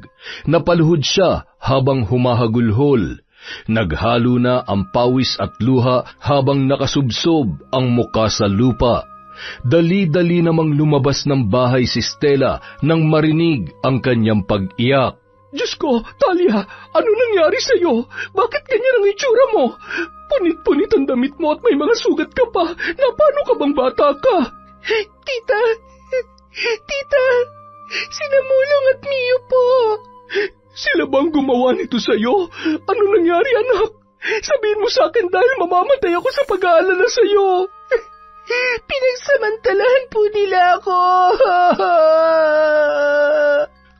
Napaluhod siya habang humahagulhol. Naghalo na ang pawis at luha habang nakasubsob ang muka sa lupa. Dali-dali namang lumabas ng bahay si Stella nang marinig ang kanyang pag-iyak. "Diyos ko, Talia, ano nangyari sa'yo? Bakit ganyan ang itsura mo? Punit-punit ang damit mo at may mga sugat ka pa. Na paano ka bang bata ka?" Tita, sina Mulong at Mio po. "Sila bang gumawa nito sa'yo? Ano nangyari, anak? Sabihin mo sa akin dahil mamamatay ako sa pag-aalala sa'yo." Pinagsamantalahan po nila ako.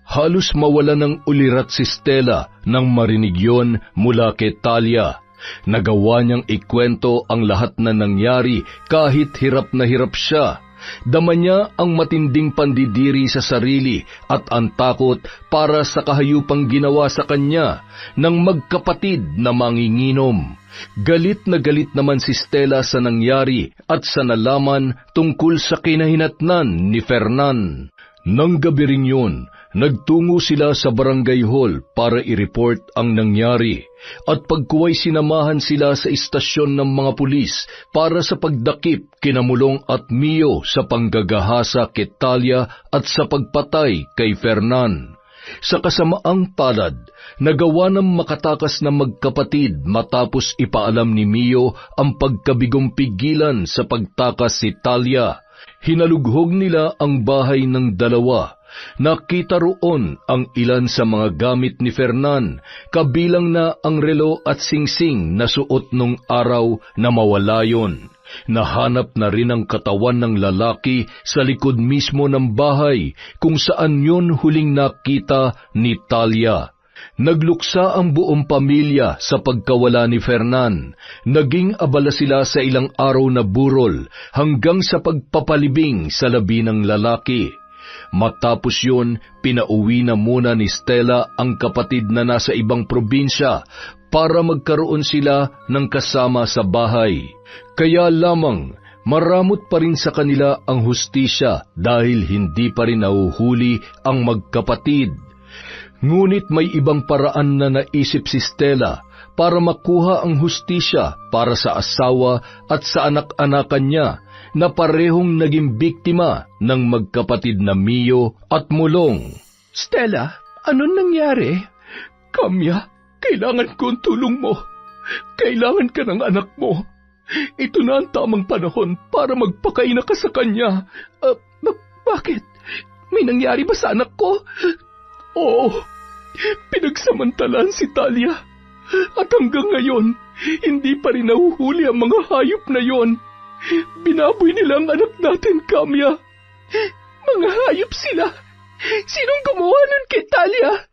Halos mawala ng ulirat si Stella nang marinig yon mula kay Talia. Nagawa niyang ikwento ang lahat na nangyari kahit hirap na hirap siya. Dama niya ang matinding pandidiri sa sarili at ang takot para sa kahayupang ginawa sa kanya ng magkapatid na manginginom. Galit na galit naman si Stella sa nangyari at sa nalaman tungkol sa kinahinatnan ni Fernan. Nang gabi ring yun, nagtungo sila sa barangay hall para i-report ang nangyari at pagkuway sinamahan sila sa istasyon ng mga pulis para sa pagdakip kina Mulong at Mio sa panggagahasa kay Talia at sa pagpatay kay Fernan. Sa kasamaang palad, nagawa ng makatakas na magkapatid matapos ipaalam ni Mio ang pagkabigong pigilan sa pagtakas si Talia. Hinalughog nila ang bahay ng dalawa. Nakita roon ang ilan sa mga gamit ni Fernan, kabilang na ang relo at singsing na suot nung araw na mawala yon. Nahanap na rin ang katawan ng lalaki sa likod mismo ng bahay kung saan yon huling nakita ni Talia. Nagluksa ang buong pamilya sa pagkawala ni Fernan. Naging abala sila sa ilang araw na burol hanggang sa pagpapalibing sa labi ng lalaki. Matapos yun, pinauwi na muna ni Stella ang kapatid na nasa ibang probinsya para magkaroon sila ng kasama sa bahay. Kaya lamang, maramot pa rin sa kanila ang hustisya dahil hindi pa rin nahuhuli ang magkapatid. Ngunit may ibang paraan na naisip si Stella para makuha ang hustisya para sa asawa at sa anak-anakan niya na parehong naging biktima ng magkapatid na Mio at Mulong. Stella, anong nangyari? Kamya, kailangan ko ang tulong mo. Kailangan ka ng anak mo. Ito na ang tamang panahon para magpakaina ka sa kanya. Bakit? May nangyari ba sa anak ko? Oo, pinagsamantalaan si Talia. At hanggang ngayon, hindi pa rin nahuhuli ang mga hayop na yon. Binaboy nila ang anak natin, Kamya. Mga hayop sila. Sinong gumawa nun kay Talia?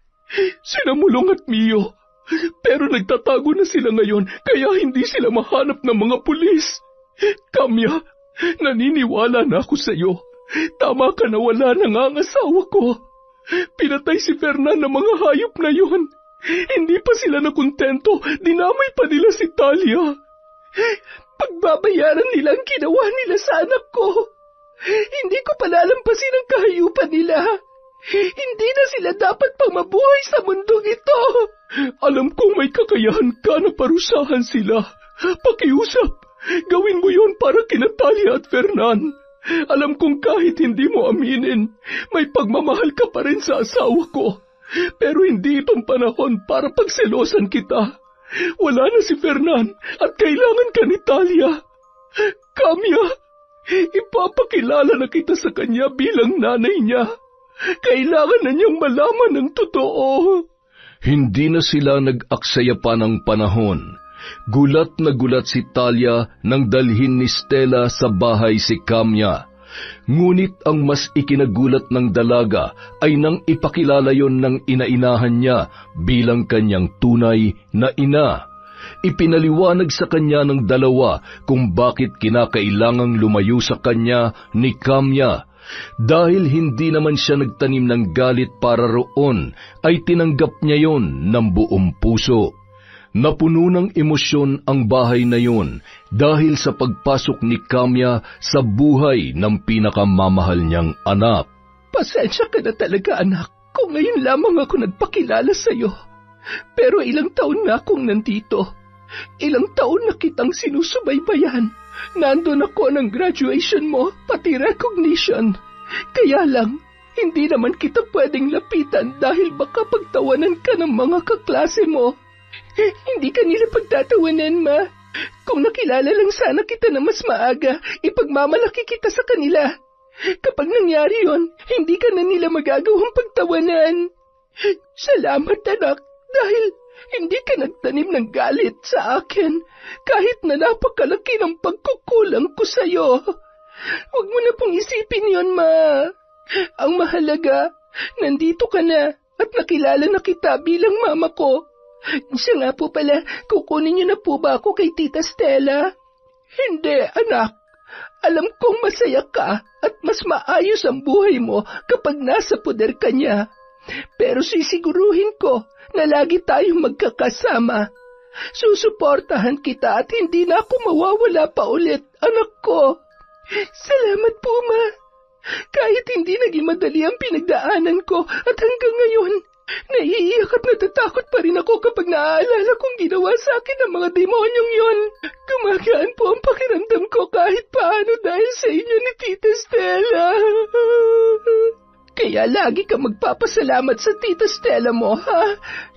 Sina Mulong at Mio. Pero nagtatago na sila ngayon, kaya hindi sila mahanap ng mga pulis. Kamya, naniniwala na ako sa iyo. Tama ka na wala na nga ang asawa ko. Pinatay si Fernan ng mga hayop na yon. Hindi pa sila nakontento, dinamay pa nila si Talia. Pagbabayaran nila ang ginawa nila sa anak ko. Hindi ko palalampasin ang kahayupan nila. Hindi na sila dapat pang mabuhay sa mundong ito. Alam kong may kakayahan ka na parusahan sila. Pakiusap, gawin mo yon para kina Talia at Fernan. Alam kong kahit hindi mo aminin, may pagmamahal ka pa rin sa asawa ko. Pero hindi itong panahon para pagselosan kita. Wala na si Fernan at kailangan ka ni Talia. Kamya, ipapakilala na kita sa kanya bilang nanay niya. Kailangan na niyang malaman ng totoo. Hindi na sila nag-aksaya pa ng panahon. Gulat na gulat si Talia nang dalhin ni Stella sa bahay si Kamya. Ngunit ang mas ikinagulat ng dalaga ay nang ipakilala yon ng inainahan niya bilang kanyang tunay na ina. Ipinaliwanag sa kanya ng dalawa kung bakit kinakailangang lumayo sa kanya ni Kamya. Dahil hindi naman siya nagtanim ng galit para roon, ay tinanggap niya yon ng buong puso. Napuno ng emosyon ang bahay na yun dahil sa pagpasok ni Kamya sa buhay ng pinakamamahal niyang anak. Pasensya ka na talaga, anak, kung ngayon lamang ako nagpakilala sa iyo. Pero ilang taon na akong nandito. Ilang taon na kitang sinusubaybayan. Nandun ako ng graduation mo, pati recognition. Kaya lang, hindi naman kita pwedeng lapitan dahil baka pagtawanan ka ng mga kaklase mo. Hindi ka nila pagtatawanan, Ma. Kung nakilala lang sana kita na mas maaga, ipagmamalaki kita sa kanila. Kapag nangyari yon, hindi ka na nila magagawang pagtawanan. Salamat, anak, dahil hindi ka nagtanim ng galit sa akin, kahit na napakalaki ng pagkukulang ko sa'yo. Huwag mo na pong isipin yon, Ma. Ang mahalaga, nandito ka na at nakilala na kita bilang mama ko. Siya nga po pala, kukunin niyo na po ba ako kay Tita Stella? Hindi, anak. Alam kong masaya ka at mas maayos ang buhay mo kapag nasa poder ka niya. Pero sisiguruhin ko na lagi tayong magkakasama. Susuportahan kita at hindi na ako mawawala pa ulit, anak ko. Salamat po, Ma. Kahit hindi naging madali ang pinagdaanan ko at hanggang ngayon, naiiyak at natatakot pa rin ako kapag naaalala kong ginawa sa akin ng mga demonyong yon. Gumagaan po ang pakiramdam ko kahit paano dahil sa inyo ni Tita Stella. Kaya lagi ka magpapasalamat sa Tita Stella mo, ha?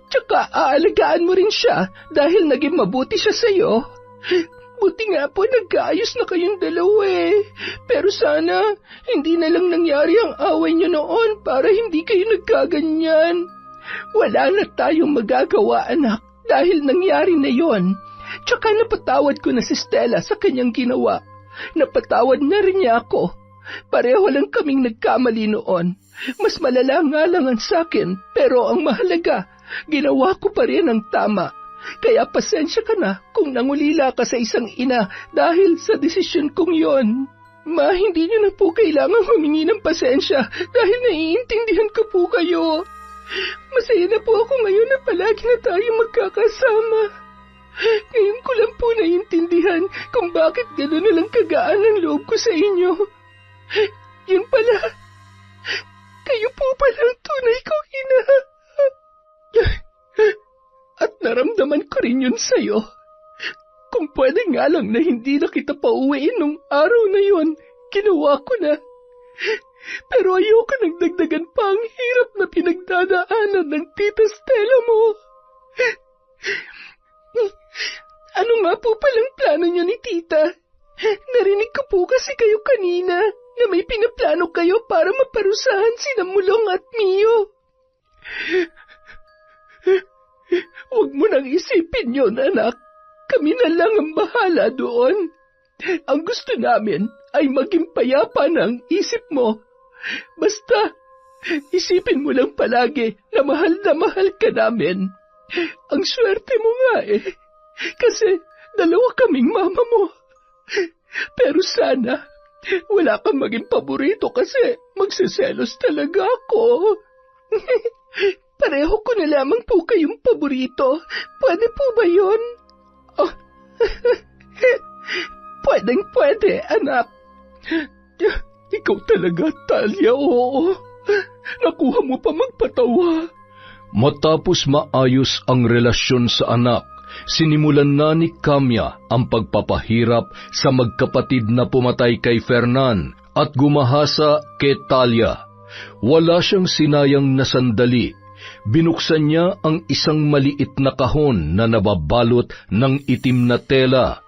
Tsaka aalagaan mo rin siya dahil naging mabuti siya sa'yo. Buti nga po nagkaayos na kayong dalawa eh. Pero sana hindi na lang nangyari ang away niyo noon para hindi kayo nagkaganyan. Wala na tayong magagawa, anak, dahil nangyari na yon. Tsaka napatawad ko na si Stella sa kanyang ginawa. Napatawad na rin niya ako. Pareho lang kaming nagkamali noon. Mas malala nga lang ang sakin, pero ang mahalaga, ginawa ko pa rin ang tama. Kaya pasensya ka na kung nangulila ka sa isang ina dahil sa desisyon kong yon. Ma, hindi niyo na po kailangang humingi ng pasensya dahil naiintindihan ko po kayo. Masaya na po ako ngayon na palagi na tayo magkakasama. Ngayon ko lang po naiintindihan kung bakit gano'n na lang kagaan ang loob ko sa inyo. Yun pala, kayo po pala ang tunay kong ina. At naramdaman ko rin yun sa'yo. Kung pwede nga lang na hindi na kita pauwiin nung araw na yon, ginawa ko na. Pero ayoko nang dagdagan pa ang hirap na pinagdadaanan ng tita Stella mo. Ano nga po palang plano niyo ni tita? Narinig ko po kasi kayo kanina na may pinaplano kayo para maparusahan sina Mulong at Mio. Huwag mo nang isipin yon, anak. Kami na lang ang bahala doon. Ang gusto namin ay maging payapa ng isip mo. Basta, isipin mo lang palagi na mahal ka namin. Ang swerte mo nga kasi dalawa kaming mama mo. Pero sana, wala kang maging paborito kasi magsiselos talaga ako. Pareho ko na lamang po kayong paborito. Pwede po ba yun? Oh. Pwede, anak. Ikaw talaga, Talia, oo. Nakuha mo pa magpatawa. Matapos maayos ang relasyon sa anak, sinimulan na ni Kamya ang pagpapahirap sa magkapatid na pumatay kay Fernan at gumahasa kay Talia. Wala siyang sinayang na sandali. Binuksan niya ang isang maliit na kahon na nababalot ng itim na tela.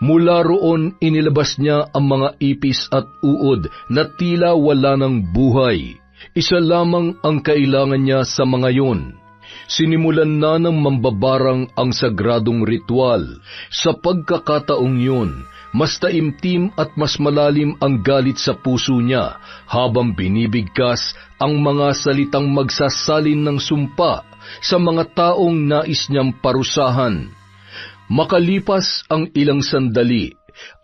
Mula roon inilabas niya ang mga ipis at uod na tila wala ng buhay. Isa lamang ang kailangan niya sa mga yun. Sinimulan na ng mambabarang ang sagradong ritual. Sa pagkakataong yun, mas taimtim at mas malalim ang galit sa puso niya habang binibigkas ang mga salitang magsasalin ng sumpa sa mga taong nais niyang parusahan. Makalipas ang ilang sandali,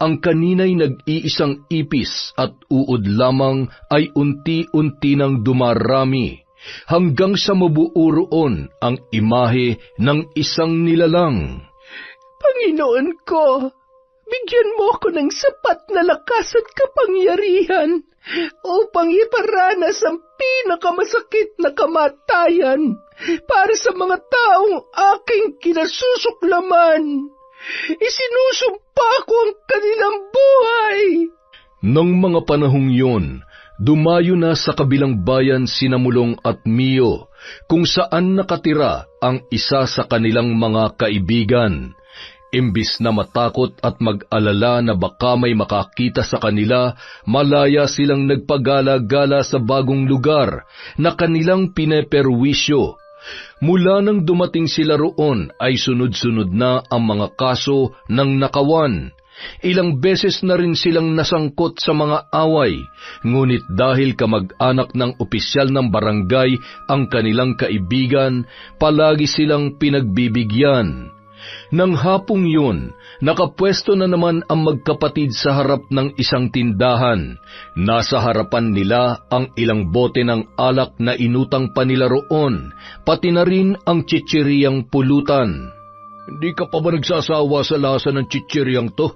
ang kanina'y nag-iisang ipis at uod lamang ay unti-unti nang dumarami, hanggang sa mabuo roon ang imahe ng isang nilalang. Panginoon ko, bigyan mo ako ng sapat na lakas at kapangyarihan upang iparanas ang pinakamasakit na kamatayan para sa mga taong aking kinasusuklaman. Isinusumpa ko ang kanilang buhay. Nang mga panahong yun, dumayo na sa kabilang bayan sina Mulong at Mio, kung saan nakatira ang isa sa kanilang mga kaibigan. Imbis na matakot at mag-alala na baka may makakita sa kanila, malaya silang nagpagala-gala sa bagong lugar na kanilang pineperwisyo. Mula nang dumating sila roon ay sunod-sunod na ang mga kaso ng nakawan. Ilang beses na rin silang nasangkot sa mga away, ngunit dahil kamag-anak ng opisyal ng barangay ang kanilang kaibigan, palagi silang pinagbibigyan. Nang hapong yun, nakapwesto na naman ang magkapatid sa harap ng isang tindahan. Nasa harapan nila ang ilang bote ng alak na inutang pa nila roon, pati na rin ang chichiriyang pulutan. Hindi ka pa ba nagsasawa sa lasa ng chichiriyang to?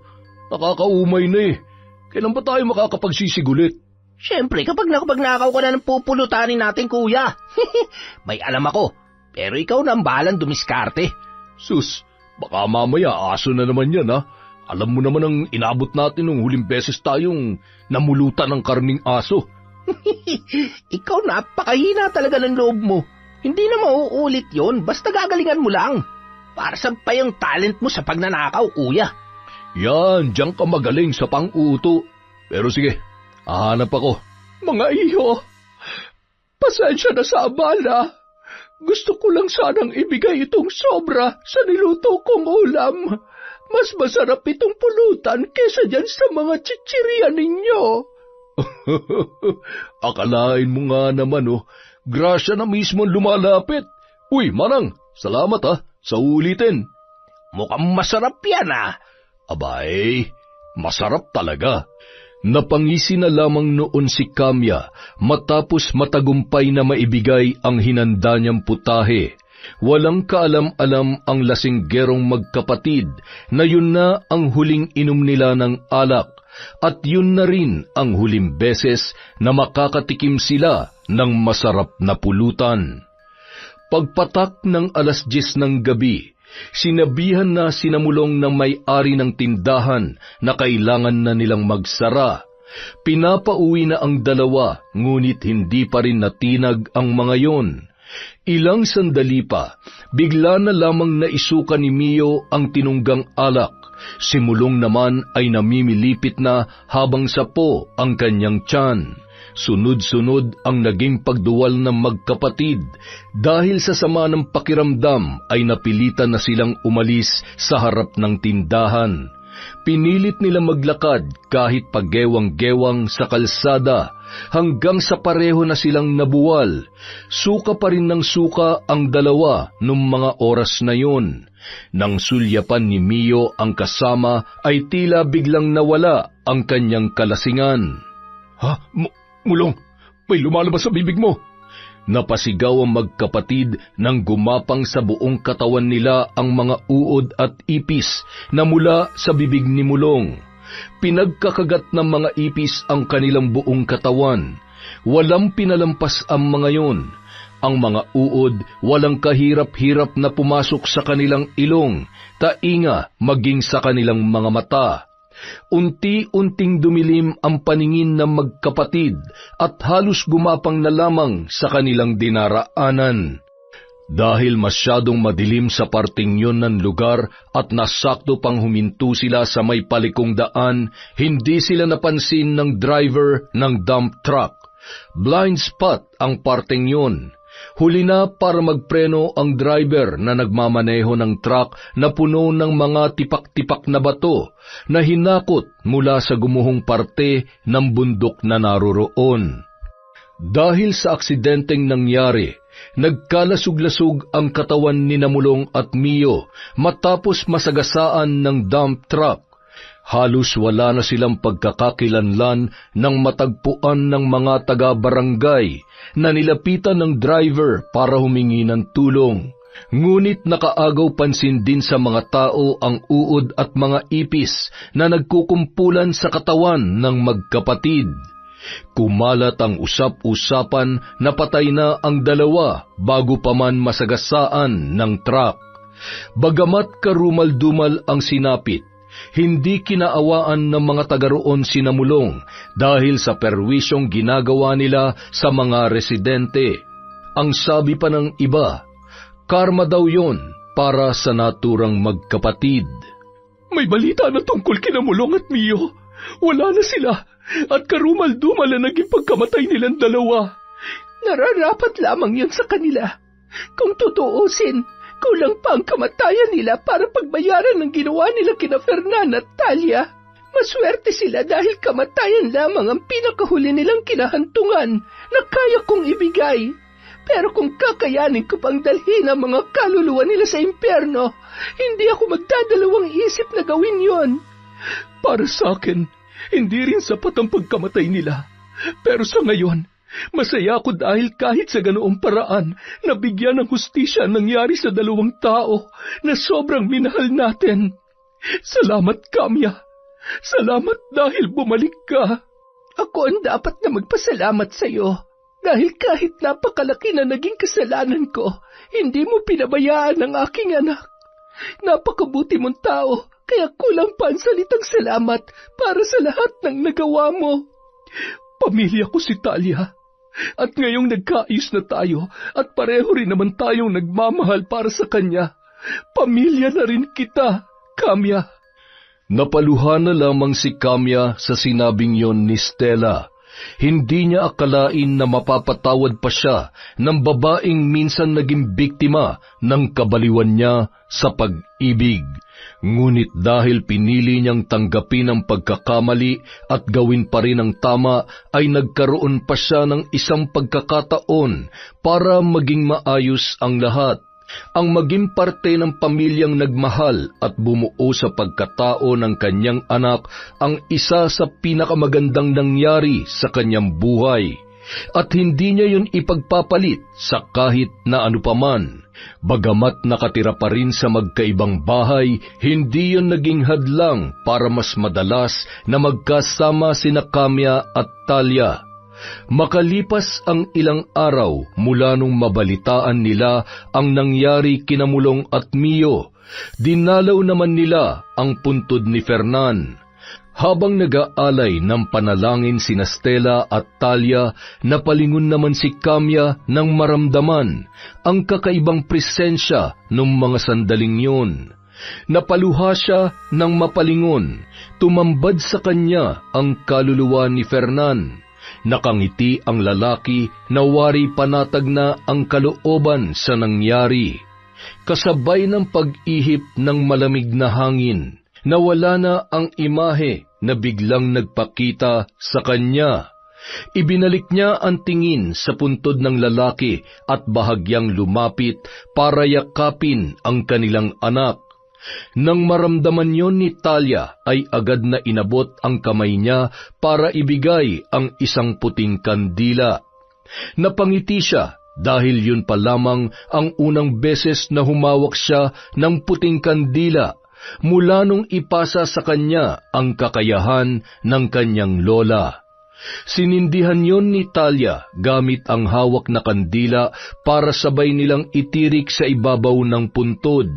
Nakakaumay na Kailan ba tayo makakapagsisigulit? Siyempre, kapag nakapagnakaw ka na ng pupulutanin natin, kuya. May alam ako, pero ikaw na ang bahalang dumiskarte. Sus, baka mamaya aso na naman yan, ha? Alam mo naman ang inabot natin nung huling beses tayong namulutan ng karning aso. Ikaw napakahina talaga ng loob mo. Hindi na mauulit yon, basta gagalingan mo lang. Para saan pa yung talent mo sa pagnanakaw, kuya? Yan, diyan ka magaling sa pang-uto. Pero sige, hahanap ako. Mga iyo, pasensya na sa abala. Gusto ko lang sanang ibigay itong sobra sa niluto kong ulam. Mas masarap itong pulutan kesa dyan sa mga chichirya ninyo. Akalain mo nga naman, grasya na mismo lumalapit. Uy, Manang, salamat sa ulitin. Mukhang masarap yan Abay, masarap talaga. Napangisi na lamang noon si Kamya matapos matagumpay na maibigay ang hinanda niyang putahe. Walang kaalam-alam ang lasinggerong magkapatid na yun na ang huling inom nila ng alak at yun na rin ang huling beses na makakatikim sila ng masarap na pulutan. Pagpatak ng 10:00 ng gabi, Sinabihan na sinamulong ng may-ari ng tindahan na kailangan na nilang magsara. Pinapauwi na ang dalawa, ngunit hindi pa rin natinag ang mga yon. Ilang sandali pa, bigla na lamang naisuka ni Mio ang tinunggang alak. Si Mulong naman ay namimilipit na habang sapo ang kanyang tiyan. Sunod-sunod ang naging pagduwal ng magkapatid. Dahil sa sama ng pakiramdam ay napilitan na silang umalis sa harap ng tindahan. Pinilit nila maglakad kahit pagewang-gewang sa kalsada hanggang sa pareho na silang nabuwal. Suka pa rin ng suka ang dalawa nung mga oras na yon. Nang sulyapan ni Mio ang kasama ay tila biglang nawala ang kanyang kalasingan. Ha? Mulong, may lumalabas sa bibig mo. Napasigaw ang magkapatid nang gumapang sa buong katawan nila ang mga uod at ipis na mula sa bibig ni Mulong. Pinagkakagat ng mga ipis ang kanilang buong katawan. Walang pinalampas ang mga yon. Ang mga uod walang kahirap-hirap na pumasok sa kanilang ilong, tainga maging sa kanilang mga mata. Unti-unting dumilim ang paningin ng magkapatid at halos gumapang na lamang sa kanilang dinaraanan. Dahil masyadong madilim sa parting yon ng lugar at nasakto pang huminto sila sa may palikong daan, hindi sila napansin ng driver ng dump truck. Blind spot ang parting yon. Huli na para magpreno ang driver na nagmamaneho ng truck na puno ng mga tipak-tipak na bato na hinakot mula sa gumuhong parte ng bundok na naroroon. Dahil sa aksidenteng nangyari, nagkalasug-lasug ang katawan ni Mulong at Mio matapos masagasaan ng dump truck. Halos wala na silang pagkakakilanlan nang matagpuan ng mga taga-barangay na nilapitan ng driver para humingi ng tulong. Ngunit nakaagaw pansin din sa mga tao ang uod at mga ipis na nagkukumpulan sa katawan ng magkapatid. Kumalat ang usap-usapan na patay na ang dalawa bago pa man masagasaan ng truck. Bagamat karumal-dumal ang sinapit, hindi kinaawaan ng mga taga roon si Mulong dahil sa perwisyong ginagawa nila sa mga residente. Ang sabi pa ng iba, karma daw yon para sa naturang magkapatid. May balita na tungkol kina Mulong at Mio. Wala na sila at karumal-dumal na naging pagkamatay nilang dalawa. Nararapat lamang yun sa kanila. Kung tutuusin, kulang pa ang kamatayan nila para pagbayaran ng ginawa nila kina Fernan at Talia. Maswerte sila dahil kamatayan lamang ang pinakahuli nilang kinahantungan na kaya kong ibigay. Pero kung kakayanin ko pang dalhin ang mga kaluluwa nila sa impyerno, hindi ako magdadalawang isip na gawin yon. Para sa akin, hindi rin sapat ang pagkamatay nila. Pero sa ngayon, masaya ako dahil kahit sa ganoong paraan, nabigyan ng hustisya ang nangyari sa dalawang tao na sobrang minahal natin. Salamat, Kamya. Salamat dahil bumalik ka. Ako ang dapat na magpasalamat sa iyo. Dahil kahit napakalaki na naging kasalanan ko, hindi mo pinabayaan ang aking anak. Napakabuti mong tao, kaya kulang pa ang salitang salamat para sa lahat ng nagawa mo. Pamilya ko si Talia. At ngayong nagkaayos na tayo at pareho rin naman tayong nagmamahal para sa kanya, pamilya na rin kita, Kamya. Napaluhan na lamang si Kamya sa sinabing yon ni Stella. Hindi niya akalain na mapapatawad pa siya ng babaeng minsan naging biktima ng kabaliwan niya sa pag-ibig. Ngunit dahil pinili niyang tanggapin ang pagkakamali at gawin pa rin ang tama, ay nagkaroon pa siya ng isang pagkakataon para maging maayos ang lahat. Ang maging parte ng pamilyang nagmahal at bumuo sa pagkatao ng kanyang anak ang isa sa pinakamagandang nangyari sa kanyang buhay. At hindi niya yun ipagpapalit sa kahit na ano paman. Bagamat nakatira pa rin sa magkaibang bahay, hindi yun naging hadlang para mas madalas na magkasama sina Kamya at Talia. Makalipas ang ilang araw mula nung mabalitaan nila ang nangyari kina Mulong at Mio, Dinalaw naman nila ang puntod ni Fernan. Habang nag-aalay ng panalangin sina Stella at Talia, napalingon naman si Kamya nang maramdaman ang kakaibang presensya ng mga sandaling yun. Napaluha siya nang mapalingon, tumambad sa kanya ang kaluluwa ni Fernan. Nakangiti ang lalaki na wari panatag na ang kalooban sa nangyari. Kasabay ng pag-ihip ng malamig na hangin, nawala na ang imahe na biglang nagpakita sa kanya. Ibinalik niya ang tingin sa puntod ng lalaki at bahagyang lumapit para yakapin ang kanilang anak. Nang maramdaman yon ni Talia ay agad na inabot ang kamay niya para ibigay ang isang puting kandila. Napangiti siya dahil yun pa lamang ang unang beses na humawak siya ng puting kandila mula nung ipasa sa kanya ang kakayahan ng kanyang lola. Sinindihan yon ni Talia gamit ang hawak na kandila para sabay nilang itirik sa ibabaw ng puntod.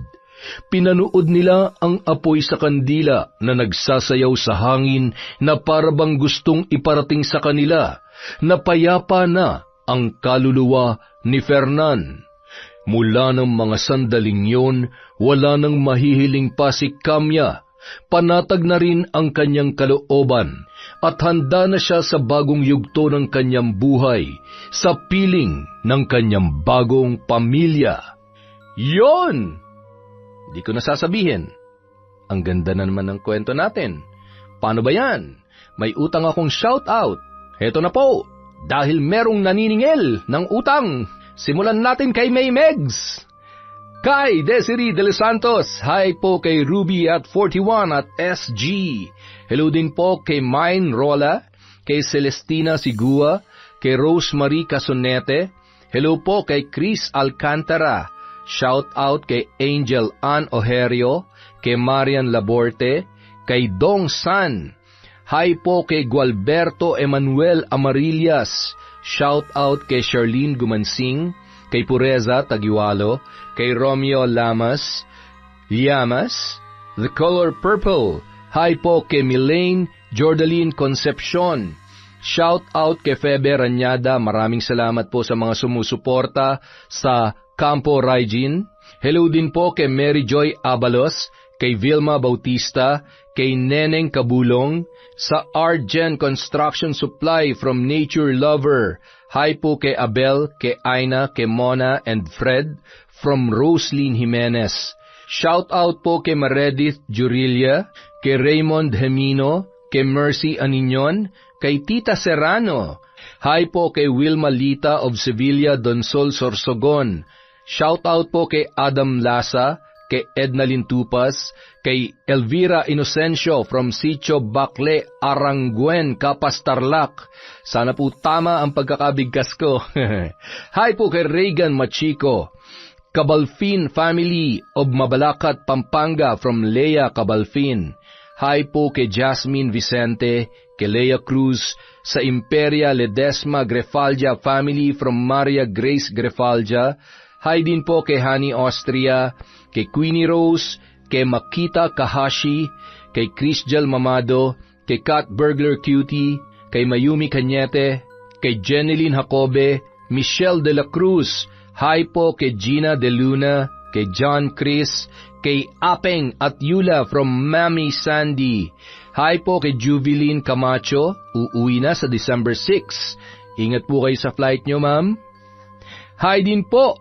Pinanood nila ang apoy sa kandila na nagsasayaw sa hangin na parabang gustong iparating sa kanila na payapa na ang kaluluwa ni Fernan. Mula ng mga sandaling yon, wala nang mahihiling pa si Kamya. Panatag na rin ang kanyang kalooban at handa na siya sa bagong yugto ng kanyang buhay, sa piling ng kanyang bagong pamilya. Yon! Di ko nasasabihin. Ang ganda na naman ng kwento natin. Paano ba yan? May utang akong shout-out. Heto na po, dahil merong naniningil ng utang. Simulan natin kay May Megs. Kay Desiree De Los Santos, hi po kay Ruby at 41 at SG. Hello din po kay Mine Rola, kay Celestina Sigua, kay Rosemary Casonete. Hello po kay Chris Alcantara. Shout out kay Angel Ann Ojerio, kay Marian Laborte, kay Dong San. Hi po kay Gualberto Emanuel Amarillas. Shout out kay Charlene Gumansing, kay Pureza Tagiwalo, kay Romeo Llamas, The Color Purple. Hi po kay Milaine Jordaline Concepcion. Shout out kay Febe Ranyada. Maraming salamat po sa mga sumusuporta sa Campo Raijin. Hello din po kay Mary Joy Abalos, kay Vilma Bautista, kay Neneng Kabulong, sa Argen Construction Supply from Nature Lover. Hi po kay Abel, kay Aina, kay Mona and Fred from Roslyn Jimenez. Shout out po kay Meredith Jurilia, kay Raymond Hemino, kay Mercy Aninion, kay Tita Serrano. Hi po kay Wilma Lita of Sevilla Donsol Sorsogon. Shout out po kay Adam Lasa, kay Edna Lintupas, kay Elvira Inocencio from Sitio Bacle, Aranguen, Capas, Tarlac. Sana po tama ang pagkakabigkas ko. Hi po kay Regan Machico, Cabalfin family of Mabalacat, Pampanga from Lea Cabalfin. Hi po kay Jasmine Vicente, kay Lea Cruz, sa Imperia Ledesma Grefaldia family from Maria Grace Grefaldia. Hi din po kay Honey Austria, kay Queenie Rose, kay Makita Kahashi, kay Chrisjel Mamado, kay Kat Burglar Cutie, kay Mayumi Cañete, kay Jeneline Jacobe, Michelle de la Cruz. Hi po kay Gina De Luna, kay John Chris, kay Apeng at Yula from Mami Sandy. Hi po kay Juveline Camacho, uuwi na sa December 6. Ingat po kayo sa flight nyo, ma'am. Hi din po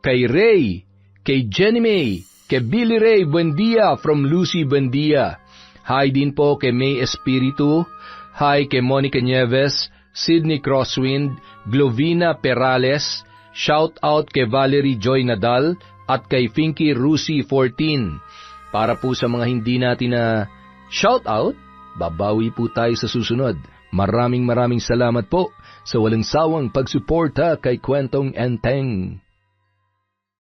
kay Ray, kay Jenny May, kay Billy Ray Buendia from Lucy Buendia. Hi din po kay May Espiritu. Hi kay Monica Nieves, Sydney Crosswind, Glovina Perales. Shout out kay Valerie Joy Nadal at kay Finky Rusi 14. Para po sa mga hindi natin na shout out, babawi po tayo sa susunod. Maraming salamat po sa walang sawang pagsuporta kay Kwentong Enteng.